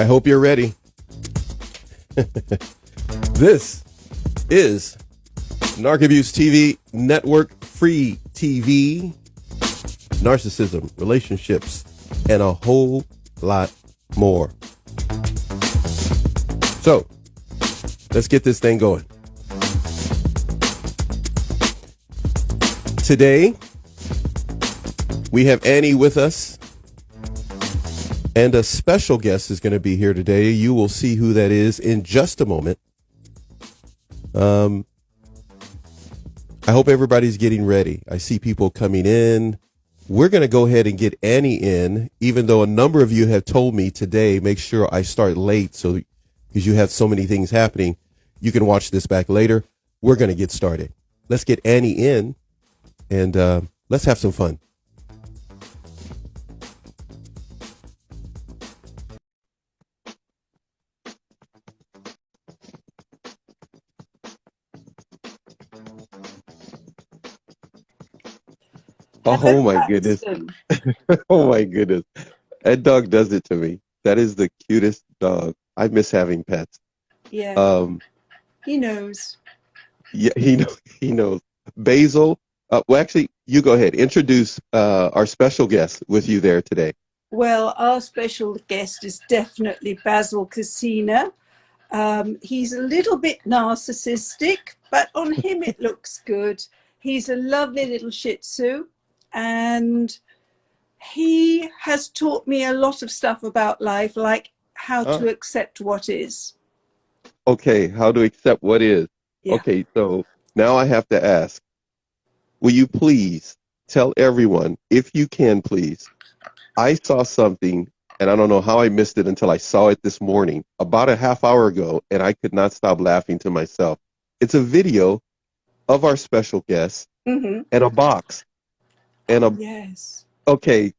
I hope you're ready. This is Narc-Abuse TV Network, free TV, narcissism, relationships, and a whole lot more. So, let's get this thing going. Today, we have Annie with us, and a special guest is going to be here today. You will see who that is in just a moment. I hope everybody's getting ready. I see people coming in. We're going to go ahead and get Annie in, even though a number of you have told me today, make sure I start late, so because you have so many things happening. You can watch this back later. We're going to get started. Let's get Annie in, and let's have some fun. Oh my goodness. Oh my goodness. That dog does it to me. That is the cutest dog. I miss having pets. Yeah. He knows. Yeah, he knows. Basil, well, actually, you go ahead. Introduce our special guest with you there today. Well, our special guest is definitely Basil Casina. He's a little bit narcissistic, but on him it looks good. He's a lovely little Shih Tzu, and he has taught me a lot of stuff about life, like how to accept what is. Okay, how to accept what is. Yeah. Okay, so now I have to ask, will you please tell everyone, if you can please, I saw something, and I don't know how I missed it until I saw it this morning, about a half hour ago, and I could not stop laughing to myself. It's a video of our special guest and a box. And yes. Okay,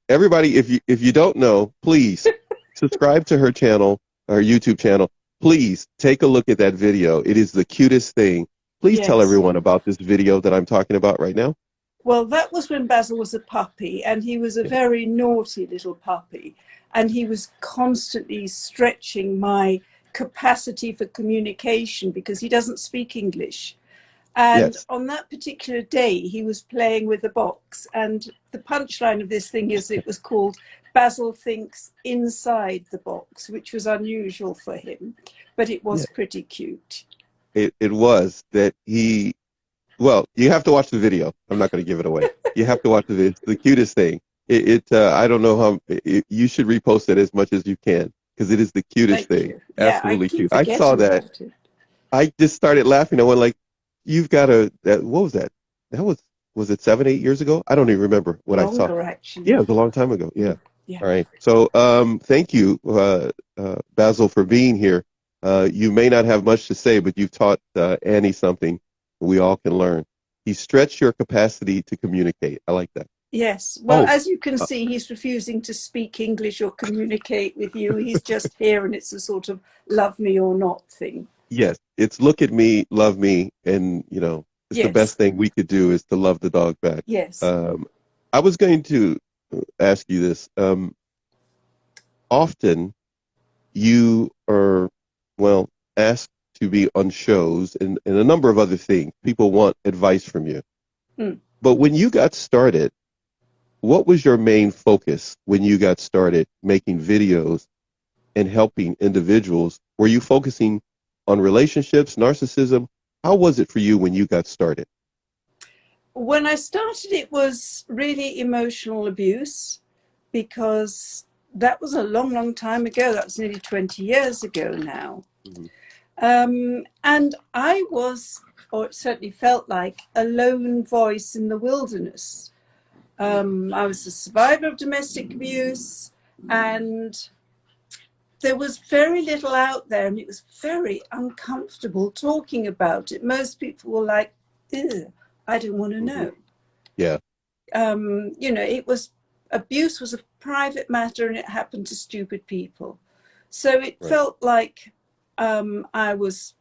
everybody, if you don't know, please subscribe to her channel, her YouTube channel. Please take a look at that video. It is the cutest thing. Please tell everyone about this video that I'm talking about right now. Well, that was when Basil was a puppy, and he was a very naughty little puppy, and he was constantly stretching my capacity for communication because he doesn't speak English. And on that particular day, he was playing with a box, and the punchline of this thing is it was called Basil Thinks Inside the Box, which was unusual for him, but it was pretty cute. It was that he, well, you have to watch the video. I'm not going to give it away. You have to watch the video. It's the cutest thing. I don't know how, you should repost it as much as you can, because it is the cutest thing. Absolutely cute. I saw that. I just started laughing. I went like, you've got what was that? That was it 7-8 years ago? I don't even remember what I saw. Actually. Yeah, it was a long time ago. Yeah. All right. So thank you, Basil, for being here. You may not have much to say, but you've taught Annie something we all can learn. He stretched your capacity to communicate. I like that. Yes. Well, as you can see, he's refusing to speak English or communicate with you. He's just here, and it's a sort of love me or not thing. Yes. It's look at me, love me, and, it's the best thing we could do is to love the dog back. Yes. I was going to ask you this. Often you are, asked to be on shows and a number of other things. People want advice from you. But when you got started, what was your main focus when you got started making videos and helping individuals? Were you focusing on relationships, narcissism? How was it for you when you got started? When I started, it was really emotional abuse, because that was a long, long time ago. That was nearly 20 years ago now. And I was, or it certainly felt like, a lone voice in the wilderness. I was a survivor of domestic abuse, and there was very little out there, and it was very uncomfortable talking about it. Most people were like, ew, I don't want to know. Yeah. Abuse was a private matter, and it happened to stupid people. So it felt like I was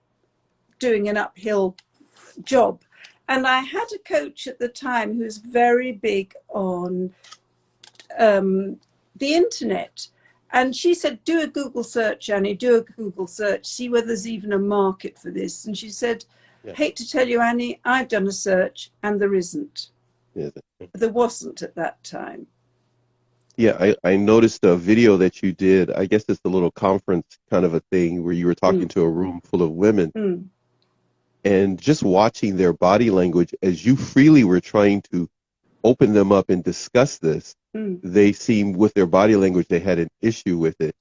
doing an uphill job. And I had a coach at the time who was very big on the internet. And she said, do a Google search, Annie, do a Google search, see whether there's even a market for this. And she said, Yeah. hate to tell you, Annie, I've done a search and there isn't. There wasn't at that time. Yeah, I noticed a video that you did. I guess it's a little conference kind of a thing where you were talking to a room full of women and just watching their body language as you freely were trying to open them up and discuss this. They seemed with their body language, they had an issue with it.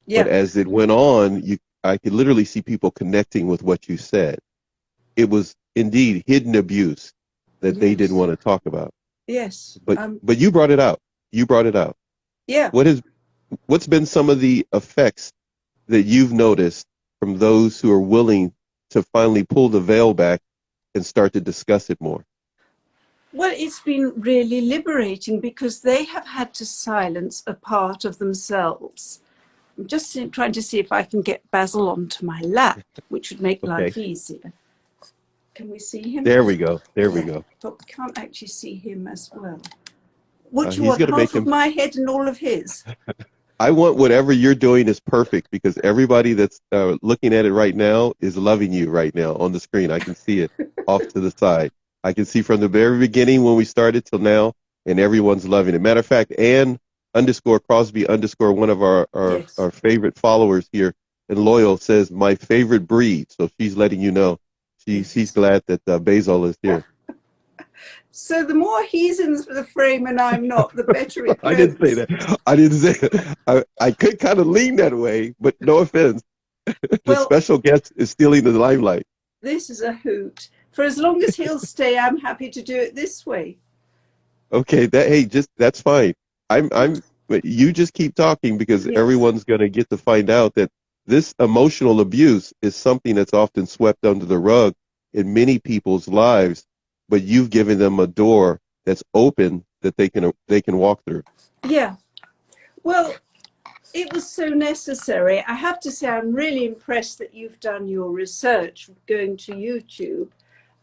Yeah. But as it went on, I could literally see people connecting with what you said. It was indeed hidden abuse that they didn't want to talk about. Yes. But you brought it out. You brought it out. Yeah. What's been some of the effects that you've noticed from those who are willing to finally pull the veil back and start to discuss it more? Well, it's been really liberating because they have had to silence a part of themselves. I'm just trying to see if I can get Basil onto my lap, which would make life easier. Can we see him? There we go. There we go. But we can't actually see him as well. What do you He's want, gonna half make of him... my head and all of his? I want whatever you're doing is perfect because everybody that's looking at it right now is loving you right now on the screen. I can see it off to the side. I can see from the very beginning when we started till now, and everyone's loving it. Matter of fact, Ann_Crosby_ one of our favorite followers here and loyal says, my favorite breed. So she's letting you know she's glad that Basil is here. So the more he's in the frame and I'm not, the better it goes. I didn't say that. I didn't say that. I could kind of lean that way, but no offense. The special guest is stealing the limelight. This is a hoot. For as long as he'll stay, I'm happy to do it this way. Okay, that's fine. You just keep talking because everyone's going to get to find out that this emotional abuse is something that's often swept under the rug in many people's lives, but you've given them a door that's open that they can walk through. Yeah. Well, it was so necessary. I have to say, I'm really impressed that you've done your research going to YouTube.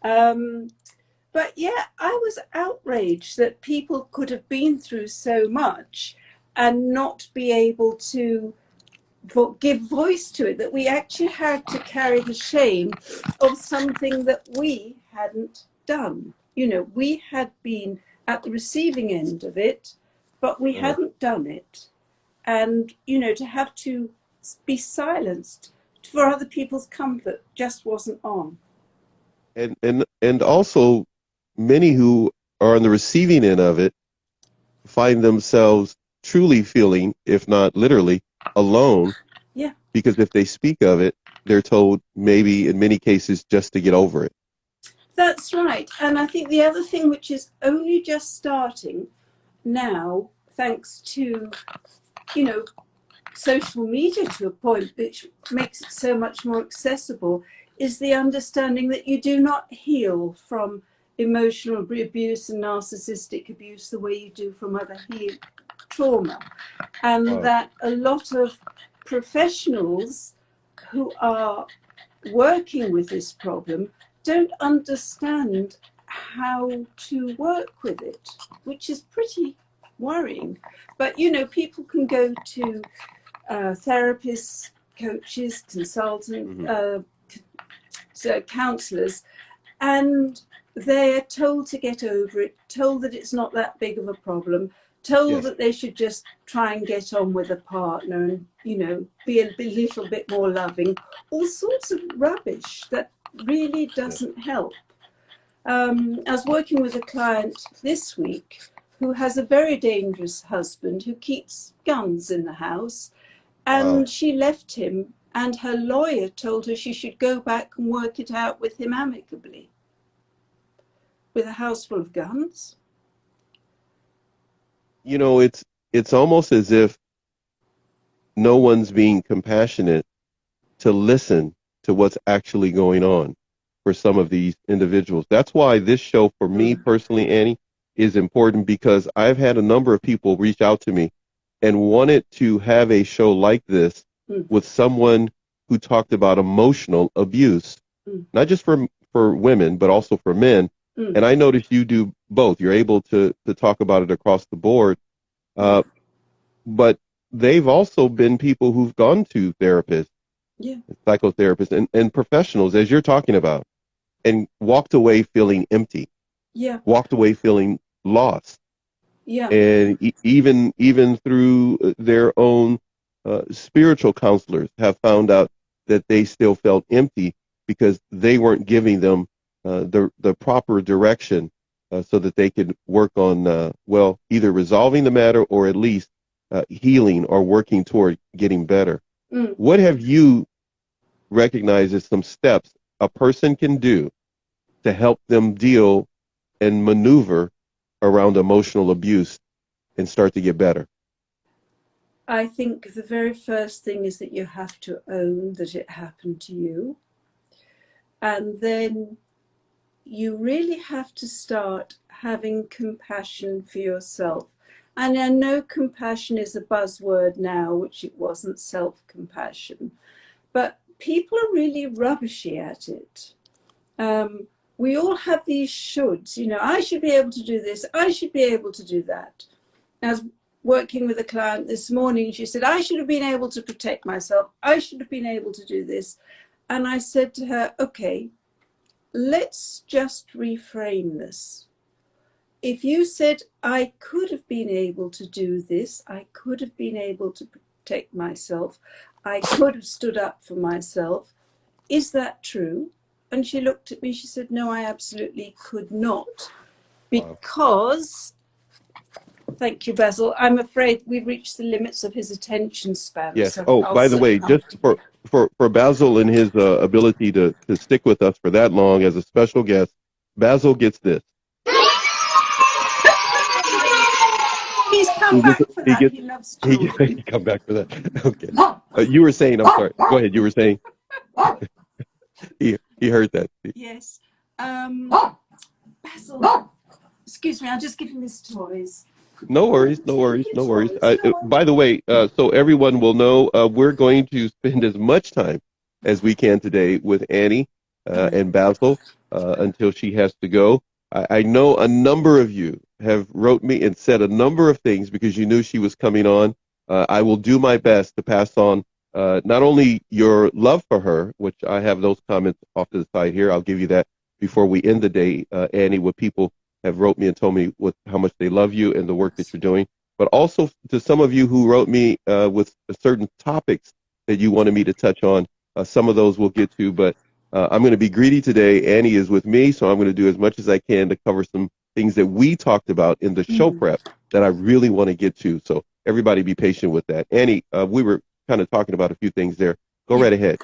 But yeah, I was outraged that people could have been through so much and not be able to give voice to it, that we actually had to carry the shame of something that we hadn't done. You know, we had been at the receiving end of it, but we hadn't done it. And, you know, to have to be silenced for other people's comfort just wasn't on. And also, many who are on the receiving end of it find themselves truly feeling, if not literally, alone. Yeah. Because if they speak of it, they're told maybe in many cases just to get over it. That's right. And I think the other thing which is only just starting now, thanks to, you know, social media to a point, which makes it so much more accessible, is the understanding that you do not heal from emotional abuse and narcissistic abuse the way you do from other trauma. And that a lot of professionals who are working with this problem don't understand how to work with it, which is pretty worrying. But, you know, people can go to therapists, coaches, consultants, counselors, and they're told to get over it, told that it's not that big of a problem, told that they should just try and get on with a partner and, you know, be a little bit more loving. All sorts of rubbish that really doesn't help. I was working with a client this week who has a very dangerous husband who keeps guns in the house, and she left him, and her lawyer told her she should go back and work it out with him amicably. With a house full of guns? You know, it's almost as if no one's being compassionate to listen to what's actually going on for some of these individuals. That's why this show, for me personally, Annie, is important, because I've had a number of people reach out to me and wanted to have a show like this with someone who talked about emotional abuse, not just for women, but also for men. And I noticed you do both. You're able to talk about it across the board. But they've also been people who've gone to therapists, yeah, psychotherapists, and professionals, as you're talking about, and walked away feeling empty, yeah, walked away feeling lost. yeah. And even through their own spiritual counselors have found out that they still felt empty because they weren't giving them the proper direction so that they could work on well, either resolving the matter or at least healing or working toward getting better. Mm. What have you recognized as some steps a person can do to help them deal and maneuver around emotional abuse and start to get better? I think the very first thing is that you have to own that it happened to you. And then you really have to start having compassion for yourself. And I know compassion is a buzzword now, which it wasn't self-compassion. But people are really rubbishy at it. We all have these shoulds. You know, I should be able to do this. I should be able to do that. I was working with a client this morning. She said, I should have been able to protect myself. I should have been able to do this. And I said to her, okay, let's just reframe this. If you said, I could have been able to do this, I could have been able to protect myself, I could have stood up for myself, is that true? And she looked at me, she said, no, I absolutely could not. Because, thank you, Basil, I'm afraid we've reached the limits of his attention span. Yes. So Oh, I'll by the sit way, just comfortably. for Basil and his ability to stick with us for that long as a special guest, Basil gets this. He's come back for He that. gets He loves he children. come back for that. Okay. You were saying, I'm sorry. Go ahead. You were saying he heard that. Yes. Basil, excuse me, I'll just give him his toys. No worries, no worries, no worries. By the way, so everyone will know, we're going to spend as much time as we can today with Annie and Basil until she has to go. I know a number of you have wrote me and said a number of things because you knew she was coming on. I will do my best to pass on not only your love for her, which I have those comments off to the side here. I'll give you that before we end the day, Annie, what people have wrote me and told me how much they love you and the work that you're doing, but also to some of you who wrote me with certain topics that you wanted me to touch on. Some of those we'll get to, but I'm going to be greedy today. Annie is with me, so I'm going to do as much as I can to cover some things that we talked about in the show prep that I really want to get to. So everybody be patient with that. Annie, we were kind of talking about a few things there. Go right ahead.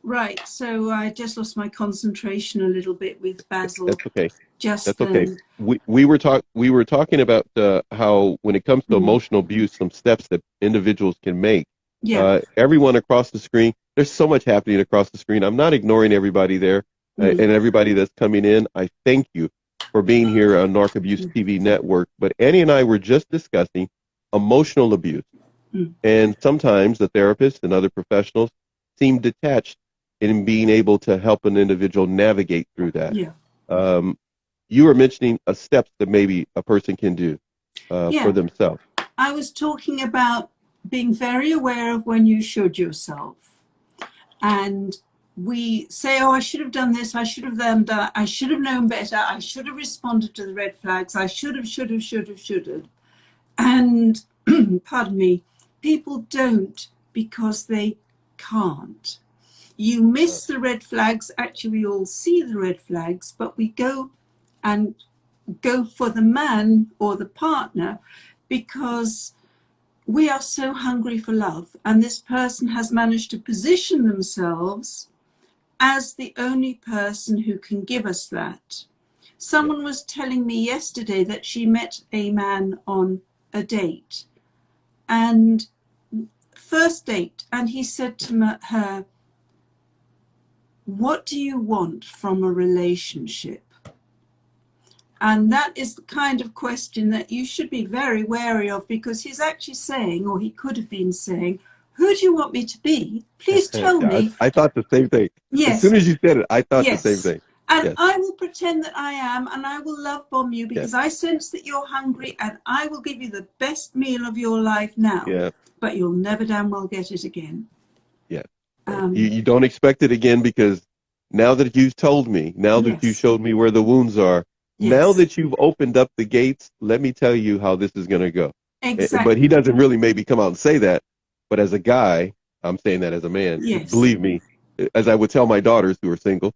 Right, so I just lost my concentration a little bit with Basil. That's okay. Just That's okay. We were talking about how when it comes to emotional abuse, some steps that individuals can make. Yeah. Everyone across the screen, there's so much happening across the screen. I'm not ignoring everybody there and everybody that's coming in. I thank you for being here on Narc Abuse TV Network. But Annie and I were just discussing emotional abuse. And sometimes the therapists and other professionals seem detached in being able to help an individual navigate through that. Yeah. You were mentioning steps that maybe a person can do for themselves. I was talking about being very aware of when you should yourself. And we say, oh, I should have done this, I should have done that, I should have known better, I should have responded to the red flags, I should have. And, pardon me, people don't because they can't. You miss the red flags. Actually, we all see the red flags, but we go for the man or the partner because we are so hungry for love, and this person has managed to position themselves as the only person who can give us that. Someone was telling me yesterday that she met a man on a date, and first date, and he said to her, what do you want from a relationship? And that is the kind of question that you should be very wary of, because he's actually saying, or he could have been saying, who do you want me to be? Please tell me. I thought the same thing. Yes. As soon as you said it, I thought the same Yes. thing. And Yes. I will pretend that I am, and I will love bomb you because Yes. I sense that you're hungry, and I will give you the best meal of your life now. Yeah. But you'll never damn well get it again. Yeah. Right. You don't expect it again because now that you've told me, now that you Yes, showed me where the wounds are, now yes, that you've opened up the gates, let me tell you how this is going to go. But he exactly. doesn't really maybe come out and say that. But as a guy, I'm saying that as a man, Yes, believe me, as I would tell my daughters who are single,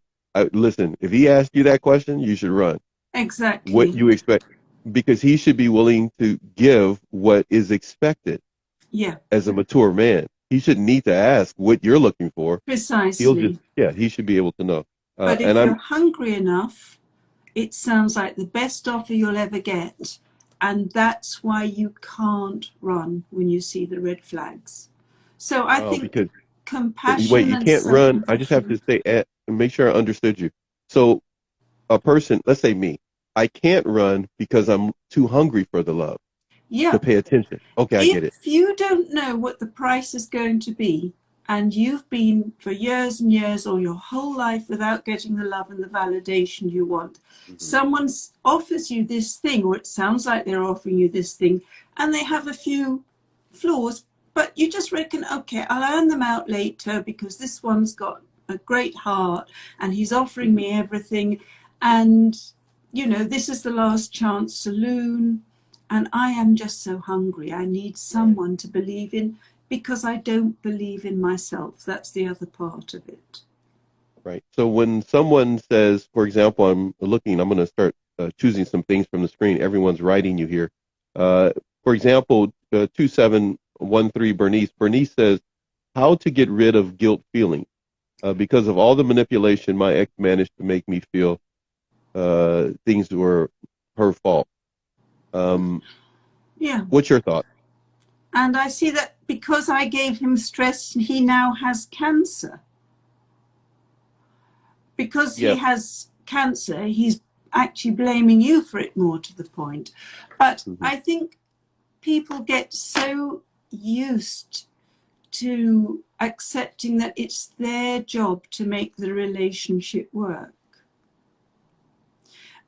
listen, if he asks you that question, you should run. What exactly. you expect, because he should be willing to give what is expected Yeah, as a mature man. He shouldn't need to ask what you're looking for. He'll just, precisely. yeah, he should be able to know. But And if you're I'm, hungry enough, it sounds like the best offer you'll ever get. And that's why you can't run when you see the red flags. So I oh, think because, wait, compassion you and can't run. I just have self-compassion. to say, make sure I understood you. So a person, let's say me, I can't run because I'm too hungry for the love to Yeah, pay attention. Okay, I get it. if you don't know what the price is going to be, and you've been for years and years or your whole life without getting the love and the validation you want, Hmm. someone offers you this thing, or it sounds like they're offering you this thing, and they have a few flaws, but you just reckon, okay, I'll earn them out later because this one's got a great heart and he's offering Hmm. me everything. And, this is the last chance saloon. And I am just so hungry. I need Right. someone to believe in because I don't believe in myself. That's the other part of it. Right. So when someone says, for example, I'm going to start choosing some things from the screen. Everyone's writing you here. Uh, for example, 2713 Bernice. Bernice says, how to get rid of guilt feeling. Because of all the manipulation, my ex managed to make me feel things were her fault. Um, Yeah. what's your thought? And I see that because I gave him stress, he now has cancer. Because he Yes. has cancer, he's actually blaming you for it more to the point. But Hmm. I think people get so used to accepting that it's their job to make the relationship work.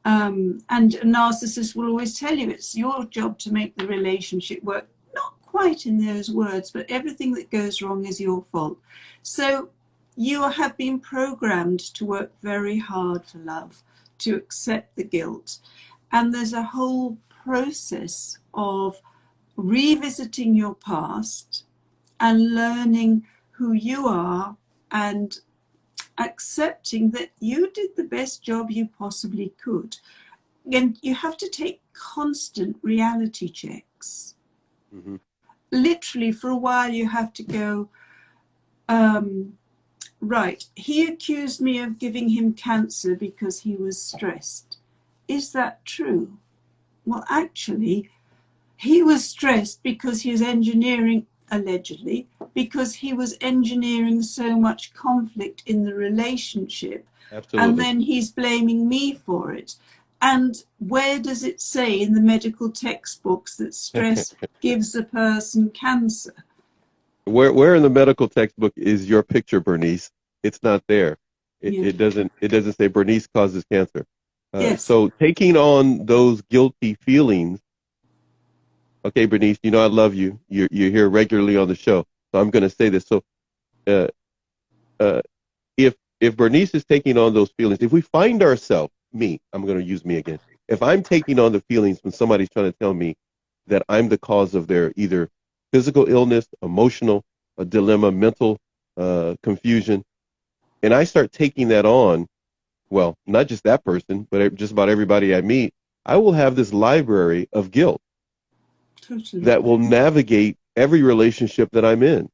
And a narcissist will always tell you it's your job to make the relationship work. Not quite in those words, but everything that goes wrong is your fault. So you have been programmed to work very hard for love, to accept the guilt. And there's a whole process of revisiting your past and learning who you are and accepting that you did the best job you possibly could. And you have to take constant reality checks. Hmm. Literally, for a while, you have to go, right, he accused me of giving him cancer because he was stressed. Is that true? Well, actually, he was stressed because he was engineering, allegedly, because he was engineering so much conflict in the relationship. And Absolutely. then he's blaming me for it. And where does it say in the medical textbooks that stress gives a person cancer? Where in the medical textbook is your picture, Bernice? It's not there. Yeah. It doesn't say Bernice causes cancer. Yes. So taking on those guilty feelings. Okay, Bernice, you know I love you. You're here regularly on the show, so I'm going to say this. So uh, uh, if Bernice is taking on those feelings, if we find ourselves, I'm going to use me again. If I'm taking on the feelings when somebody's trying to tell me that I'm the cause of their either physical illness, emotional a dilemma, mental confusion, and I start taking that on, well, not just that person, but just about everybody I meet, I will have this library of guilt Totally. that will navigate every relationship that I'm in.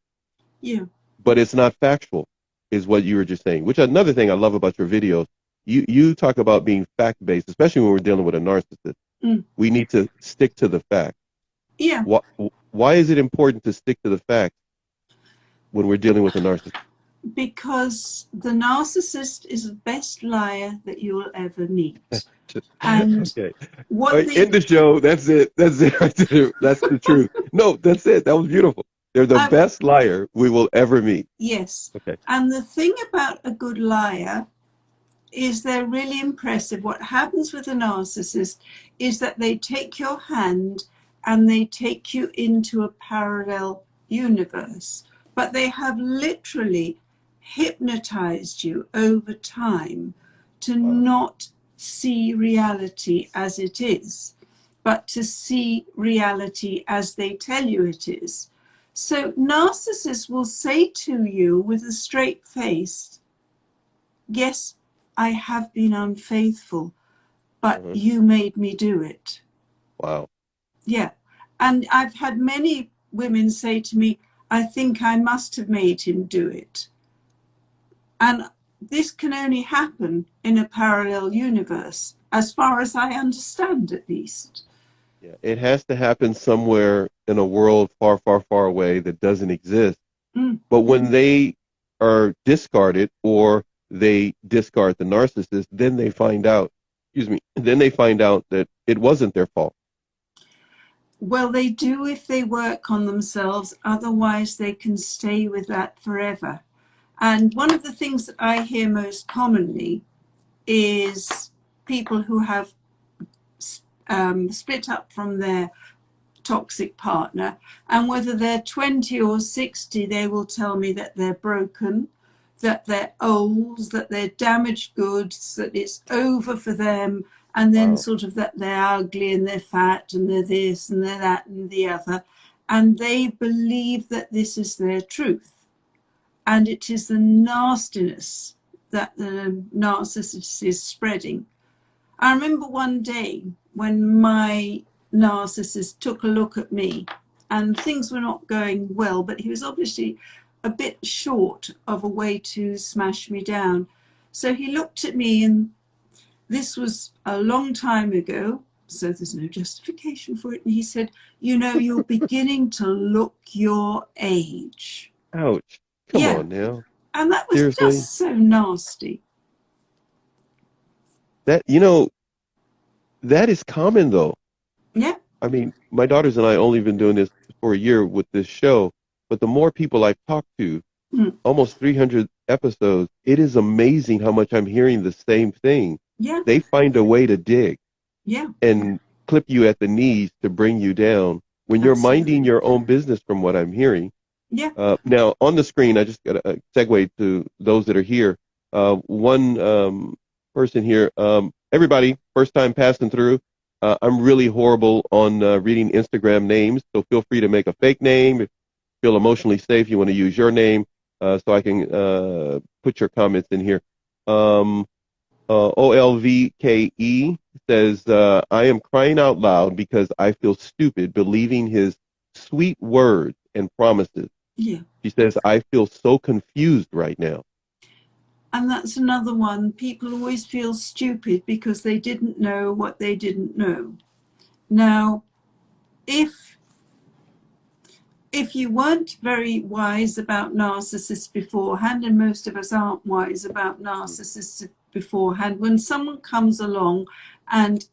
Yeah. But it's not factual, is what you were just saying. Which another thing I love about your videos, you talk about being fact based, especially when we're dealing with a narcissist. Mm. We need to stick to the fact. Yeah. Why is it important to stick to the fact when we're dealing with a narcissist? Because the narcissist is the best liar that you'll ever meet. And Okay. All what right, they end the show. That's it. That's it right there. That's the truth. No, that's it. That was beautiful. They're the um, best liar we will ever meet. yes. Okay. And the thing about a good liar is they're really impressive. What happens with a narcissist is that they take your hand and they take you into a parallel universe, but they have literally hypnotized you over time to Wow. not see reality as it is, but to see reality as they tell you it is. So narcissists will say to you with a straight face, yes, I have been unfaithful, but Uh-huh. you made me do it. Wow. Yeah. And I've had many women say to me, I think I must have made him do it. And this can only happen in a parallel universe, as far as I understand, at least. Yeah. It has to happen somewhere in a world far, far, far away that doesn't exist. Mm. But when they are discarded or they discard the narcissist, then they find out, excuse me, then they find out that it wasn't their fault. Well, they do if they work on themselves. Otherwise, they can stay with that forever. And one of the things that I hear most commonly is people who have split up from their toxic partner, and whether they're 20 or 60, they will tell me that they're broken, that they're old, that they're damaged goods, that it's over for them, and then Wow. sort of that they're ugly and they're fat and they're this and they're that and the other. And they believe that this is their truth. And it is the nastiness that the narcissist is spreading. I remember one day when my narcissist took a look at me and things were not going well, but he was obviously a bit short of a way to smash me down. So he looked at me, and this was a long time ago, so there's no justification for it. And he said, you know, you're beginning to look your age. Ouch. Come Yeah. on now. And that was Seriously? just so nasty. That, that is common though. Yeah. I mean, my daughters and I only been doing this for a year with this show, but the more people I've talked to, Mm. almost 300 episodes, it is amazing how much I'm hearing the same thing. Yeah. They find a way to dig Yeah. and clip you at the knees to bring you down when you're minding Absolutely. your own business from what I'm hearing. Yeah. Now, on the screen, I just got a segue to those that are here. One person here, everybody, first time passing through. I'm really horrible on reading Instagram names, so feel free to make a fake name. If you feel emotionally safe, you want to use your name so I can put your comments in here. OLVKE says, I am crying out loud because I feel stupid believing his sweet words and promises. Yeah. She says, I feel so confused right now. And that's another one. People always feel stupid because they didn't know what they didn't know. Now, if you weren't very wise about narcissists beforehand, and most of us aren't wise about narcissists beforehand, when someone comes along and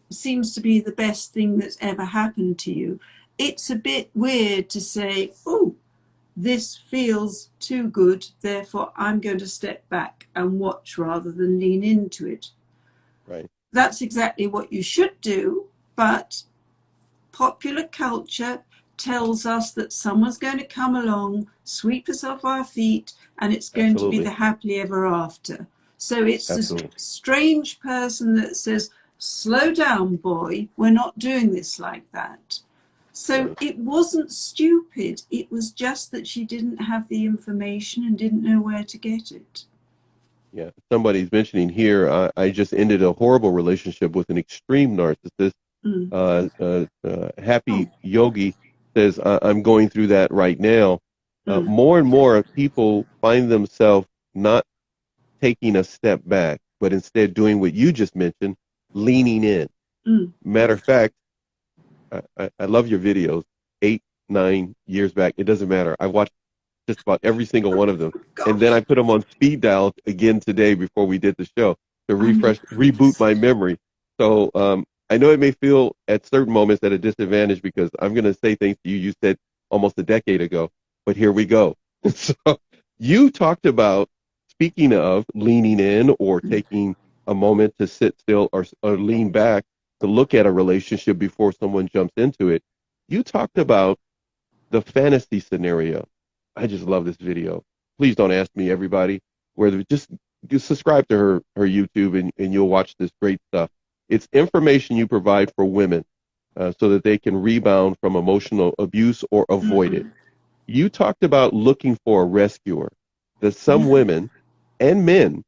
seems to be the best thing that's ever happened to you, it's a bit weird to say, oh, this feels too good, therefore I'm going to step back and watch rather than lean into it. Right. That's exactly what you should do, but popular culture tells us that someone's going to come along, sweep us off our feet, and it's going to be Absolutely. the happily ever after. So it's this Absolutely. strange person that says, slow down, boy, we're not doing this like that. So Right. it wasn't stupid. It was just that she didn't have the information and didn't know where to get it. Yeah. Somebody's mentioning here, I just ended a horrible relationship with an extreme narcissist. Mm. Happy Oh. Yogi says, I'm going through that right now. Mm. More and more people find themselves not taking a step back, but instead doing what you just mentioned, leaning in. Mm. Matter of fact, I love your videos, 8, 9 years back. It doesn't matter. I watched just about every single one of them. And then Gosh. I put them on speed dial again today before we did the show to Oh my reboot goodness. my memory. So I know it may feel at certain moments at a disadvantage because I'm going to say things to you said almost a decade ago, but here we go. So you talked about speaking of leaning in or taking a moment to sit still or lean back to look at a relationship before someone jumps into it, you talked about the fantasy scenario. I just love this video. Please don't ask me, everybody, whether just subscribe to her YouTube and you'll watch this great stuff. It's information you provide for women so that they can rebound from emotional abuse or avoid it. You talked about looking for a rescuer, that some women and men,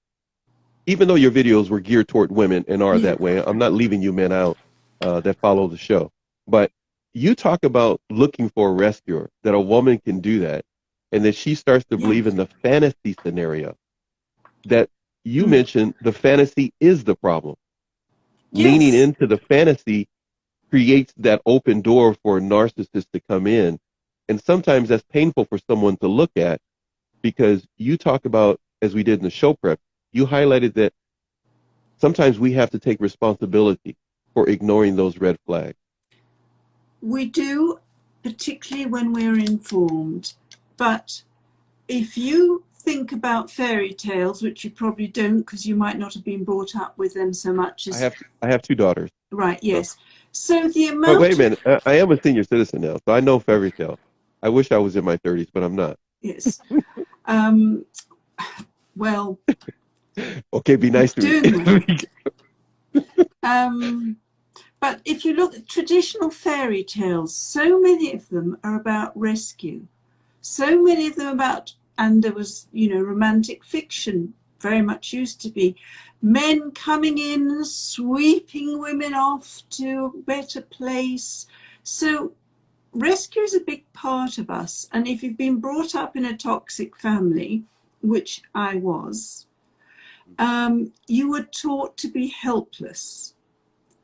even though your videos were geared toward women and are that way, I'm not leaving you men out that follow the show, but you talk about looking for a rescuer, that a woman can do that, and that she starts to believe in the fantasy scenario, that you mentioned the fantasy is the problem. Leaning into the fantasy creates that open door for a narcissist to come in. And sometimes that's painful for someone to look at, because you talk about, as we did in the show prep, you highlighted that sometimes we have to take responsibility for ignoring those red flags. We do, particularly when we're informed. But if you think about fairy tales, which you probably don't because you might not have been brought up with them so much as... I have two daughters. Right, yes. So the amount... But wait a minute. I am a senior citizen now, so I know fairy tales. I wish I was in my 30s, but I'm not. Yes. Well... Okay, be nice to me. But if you look at traditional fairy tales, so many of them are about rescue. So many of them about, and there was, romantic fiction, very much used to be, men coming in, sweeping women off to a better place. So rescue is a big part of us. And if you've been brought up in a toxic family, which I was, you were taught to be helpless.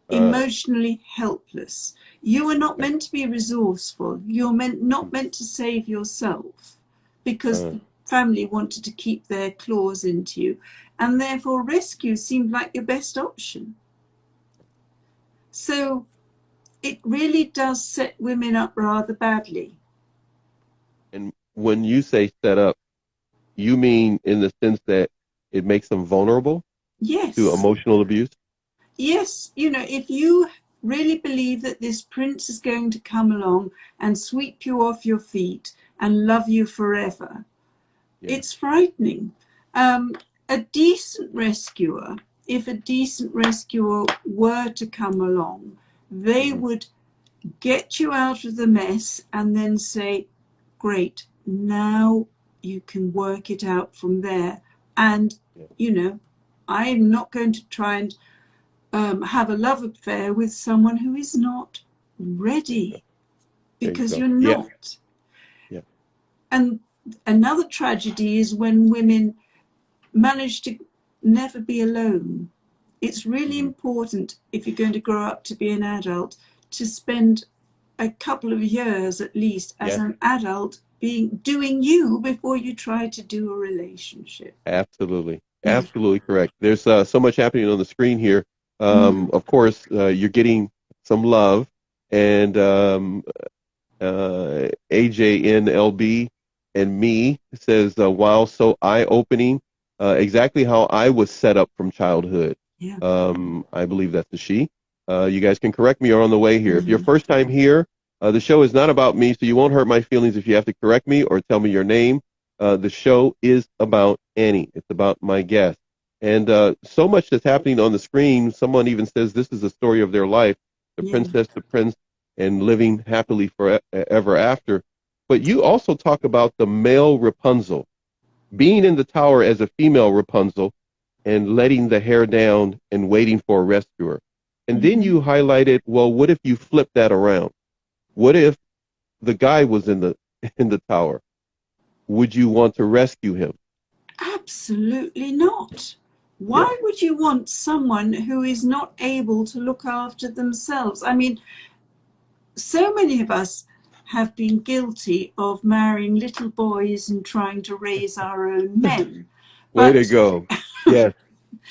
Emotionally helpless. You are not meant to be resourceful. You're not meant to save yourself, because the family wanted to keep their claws into you, and therefore rescue seemed like your best option. So it really does set women up rather badly. And when you say set up, you mean in the sense that it makes them vulnerable to emotional abuse? Yes, if you really believe that this prince is going to come along and sweep you off your feet and love you forever, it's frightening. A decent rescuer, if a decent rescuer were to come along, they would get you out of the mess and then say, great, now you can work it out from there. And, I'm not going to try and have a love affair with someone who is not ready, because you're not. And another tragedy is when women manage to never be alone. It's really important, if you're going to grow up to be an adult, to spend a couple of years at least as an adult doing you before you try to do a relationship. Absolutely. Absolutely correct. There's so much happening on the screen here. Of course, you're getting some love, and AJNLB and me says, wow, so eye-opening. Exactly how I was set up from childhood. I believe that's a she. You guys can correct me or on the way here. If you're first time here, the show is not about me, so you won't hurt my feelings if you have to correct me or tell me your name. The show is about Annie. It's about my guest. And so much that's happening on the screen. Someone even says this is the story of their life, the princess, the prince, and living happily forever after. But you also talk about the male Rapunzel, being in the tower as a female Rapunzel and letting the hair down and waiting for a rescuer. And then you highlighted, well, what if you flip that around? What if the guy was in the tower? Would you want to rescue him? Absolutely not. Why would you want someone who is not able to look after themselves? I mean, so many of us have been guilty of marrying little boys and trying to raise our own men. Way to go. Yes,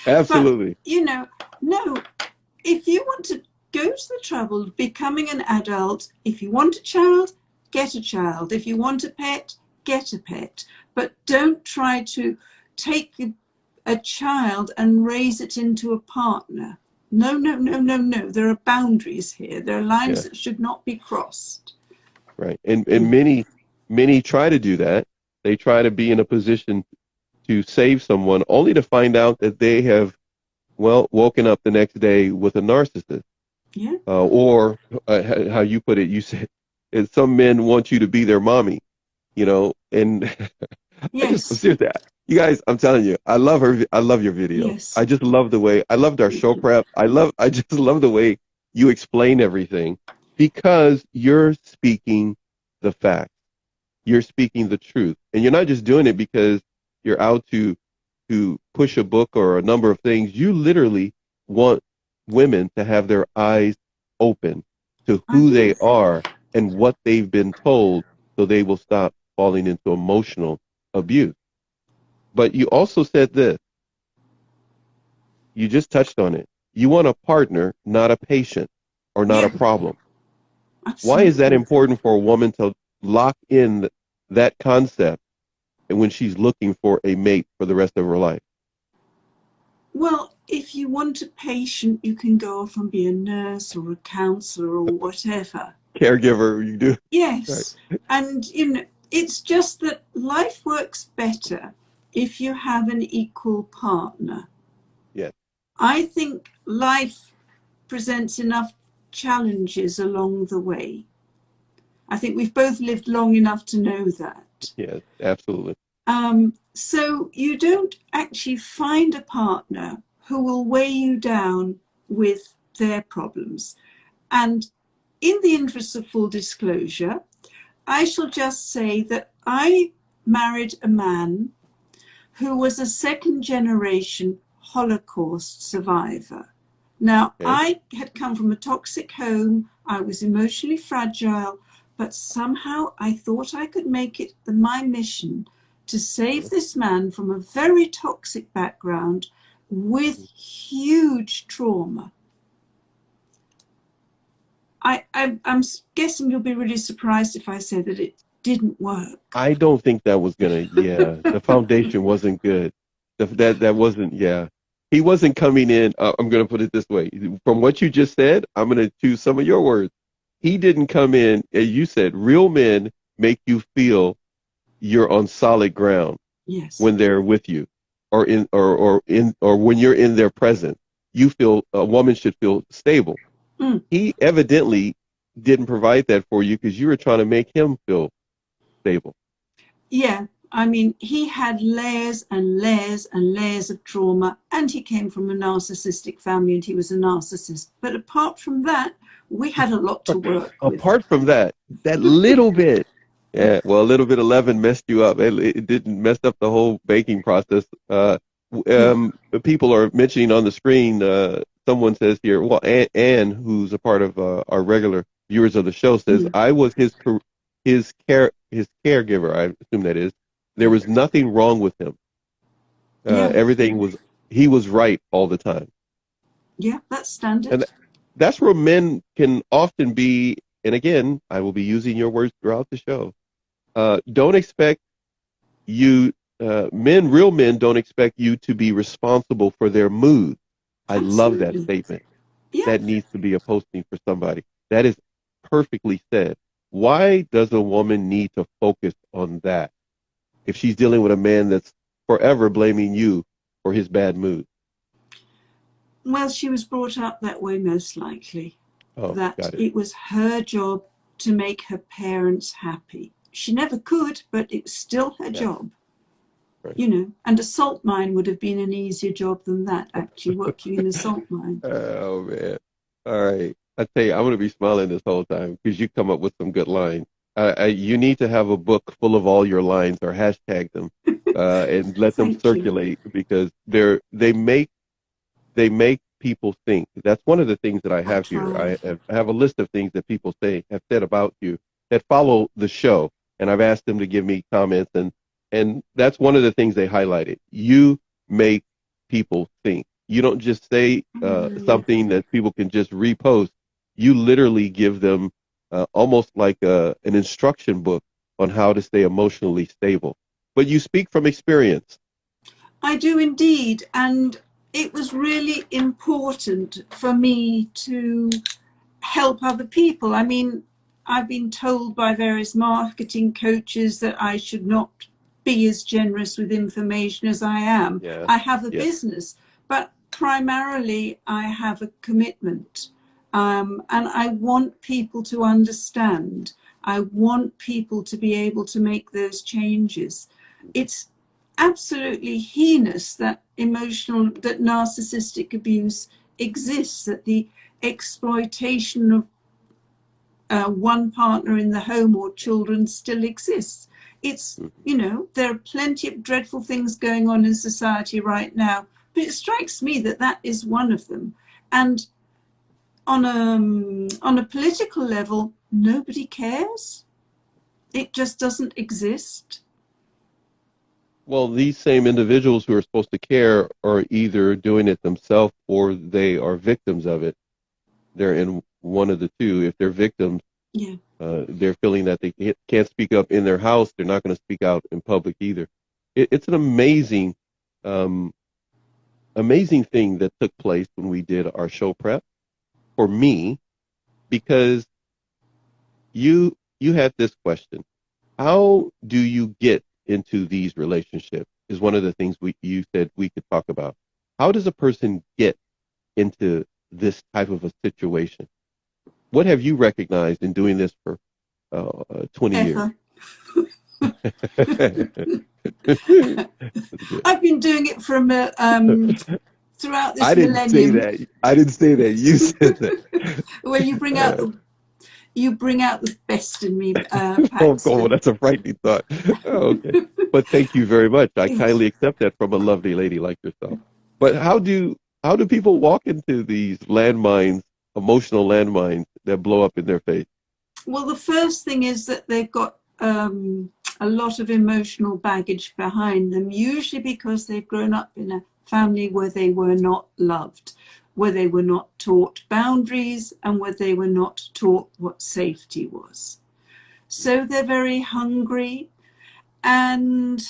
absolutely. But, no, if you want to go to the trouble of becoming an adult, if you want a child, get a child. If you want a pet, get a pet. But don't try to take a child and raise it into a partner. No, no, no, no, no. There are boundaries here. There are lines that should not be crossed. Right. And many try to do that. They try to be in a position to save someone only to find out that they have, well, woken up the next day with a narcissist. Yeah. Or how you put it, you said, and some men want you to be their mommy, you know, and Yes. seriously, you guys, I'm telling you, I love her. I love your video. Yes. I just love the way, I loved our show prep. I just love the way you explain everything because you're speaking the facts. You're speaking the truth. And you're not just doing it because you're out to push a book or a number of things. You literally want women to have their eyes open to who they are and what they've been told so they will stop falling into emotional abuse. But you also said this. You just touched on it. You want a partner, not a patient or not a problem. Absolutely. Why is that important for a woman to lock in that concept and when she's looking for a mate for the rest of her life? Well, if you want a patient, you can go off and be a nurse or a counselor or whatever. Caregiver, you do. Yes. Right. And, you know, it's just that life works better if you have an equal partner. Yes. I think life presents enough challenges along the way. I think we've both lived long enough to know that. Yes, absolutely. So you don't actually find a partner who will weigh you down with their problems. And in the interest of full disclosure, I shall just say that I married a man who was a second generation Holocaust survivor. Now, I had come from a toxic home. I was emotionally fragile, but somehow I thought I could make it my mission to save this man from a very toxic background with huge trauma. I'm guessing you'll be really surprised if I say that it didn't work. I don't think that was gonna. Yeah, the foundation wasn't good. That wasn't. Yeah, he wasn't coming in. I'm gonna put it this way. From what you just said, I'm gonna choose some of your words. He didn't come in, as you said. Real men make you feel you're on solid ground. Yes. When they're with you, or when you're in their presence, you feel a woman should feel stable. He evidently didn't provide that for you because you were trying to make him feel stable. Yeah, I mean, he had layers and layers and layers of trauma, and he came from a narcissistic family and he was a narcissist. But apart from that, we had a lot to work with. Apart from that, that little bit, yeah, well, a little bit of leaven messed you up. It didn't mess up the whole baking process. People are mentioning on the screen, someone says here, well, Anne, who's a part of our regular viewers of the show, says, I was his caregiver, I assume that is. There was nothing wrong with him. Everything he was right all the time. Yeah, that's standard. And that's where men can often be, and again, I will be using your words throughout the show. Don't expect you, real men don't expect you to be responsible for their mood. Absolutely. I love that statement. Yeah. That needs to be a posting for somebody. That is perfectly said. Why does a woman need to focus on that if she's dealing with a man that's forever blaming you for his bad mood? Well, she was brought up that way, most likely. That it was her job to make her parents happy. She never could, but it was still her job. Right. You know, and a salt mine would have been an easier job than that, actually, working in a salt mine. Oh, man. All right. I tell you, I'm going to be smiling this whole time because you come up with some good lines. You need to have a book full of all your lines or hashtag them and let them circulate because they make people think. That's one of the things that I have here. I have a list of things that people have said about you that follow the show, and I've asked them to give me comments, and that's one of the things they highlighted. You make people think. You don't just say something that people can just repost. You literally give them almost like an instruction book on how to stay emotionally stable. But you speak from experience. I do indeed. And it was really important for me to help other people. I mean, I've been told by various marketing coaches that I should not be as generous with information as I am. Yeah. I have a Yeah. business, but primarily I have a commitment. And I want people to understand. I want people to be able to make those changes. It's absolutely heinous that narcissistic abuse exists, that the exploitation of one partner in the home or children still exists. It's, Mhm. you know, there are plenty of dreadful things going on in society right now, but it strikes me that that is one of them. And on a political level, nobody cares. It just doesn't exist. Well, these same individuals who are supposed to care are either doing it themselves or they are victims of it. They're in one of the two. If they're victims, Yeah. they're feeling that they can't speak up in their house. They're not going to speak out in public either. It's an um, amazing thing that took place when we did our show prep for me, because you had this question: how do you get into these relationships? Is one of the things you said we could talk about. How does a person get into this type of a situation? What have you recognized in doing this for 20 years? Ever. That's good. I've been doing it from throughout this I didn't say millennium, that. I didn't say that. You said that. where you bring All out right. the best in me, Oh, well, Paxton. that's a frightening thought. Oh, okay. But thank you very much. I kindly accept that from a lovely lady like yourself. But how do people walk into these landmines, emotional landmines that blow up in their face? Well, the first thing is that they've got a lot of emotional baggage behind them, usually because they've grown up in a family where they were not loved, where they were not taught boundaries, and where they were not taught what safety was. So they're very hungry, and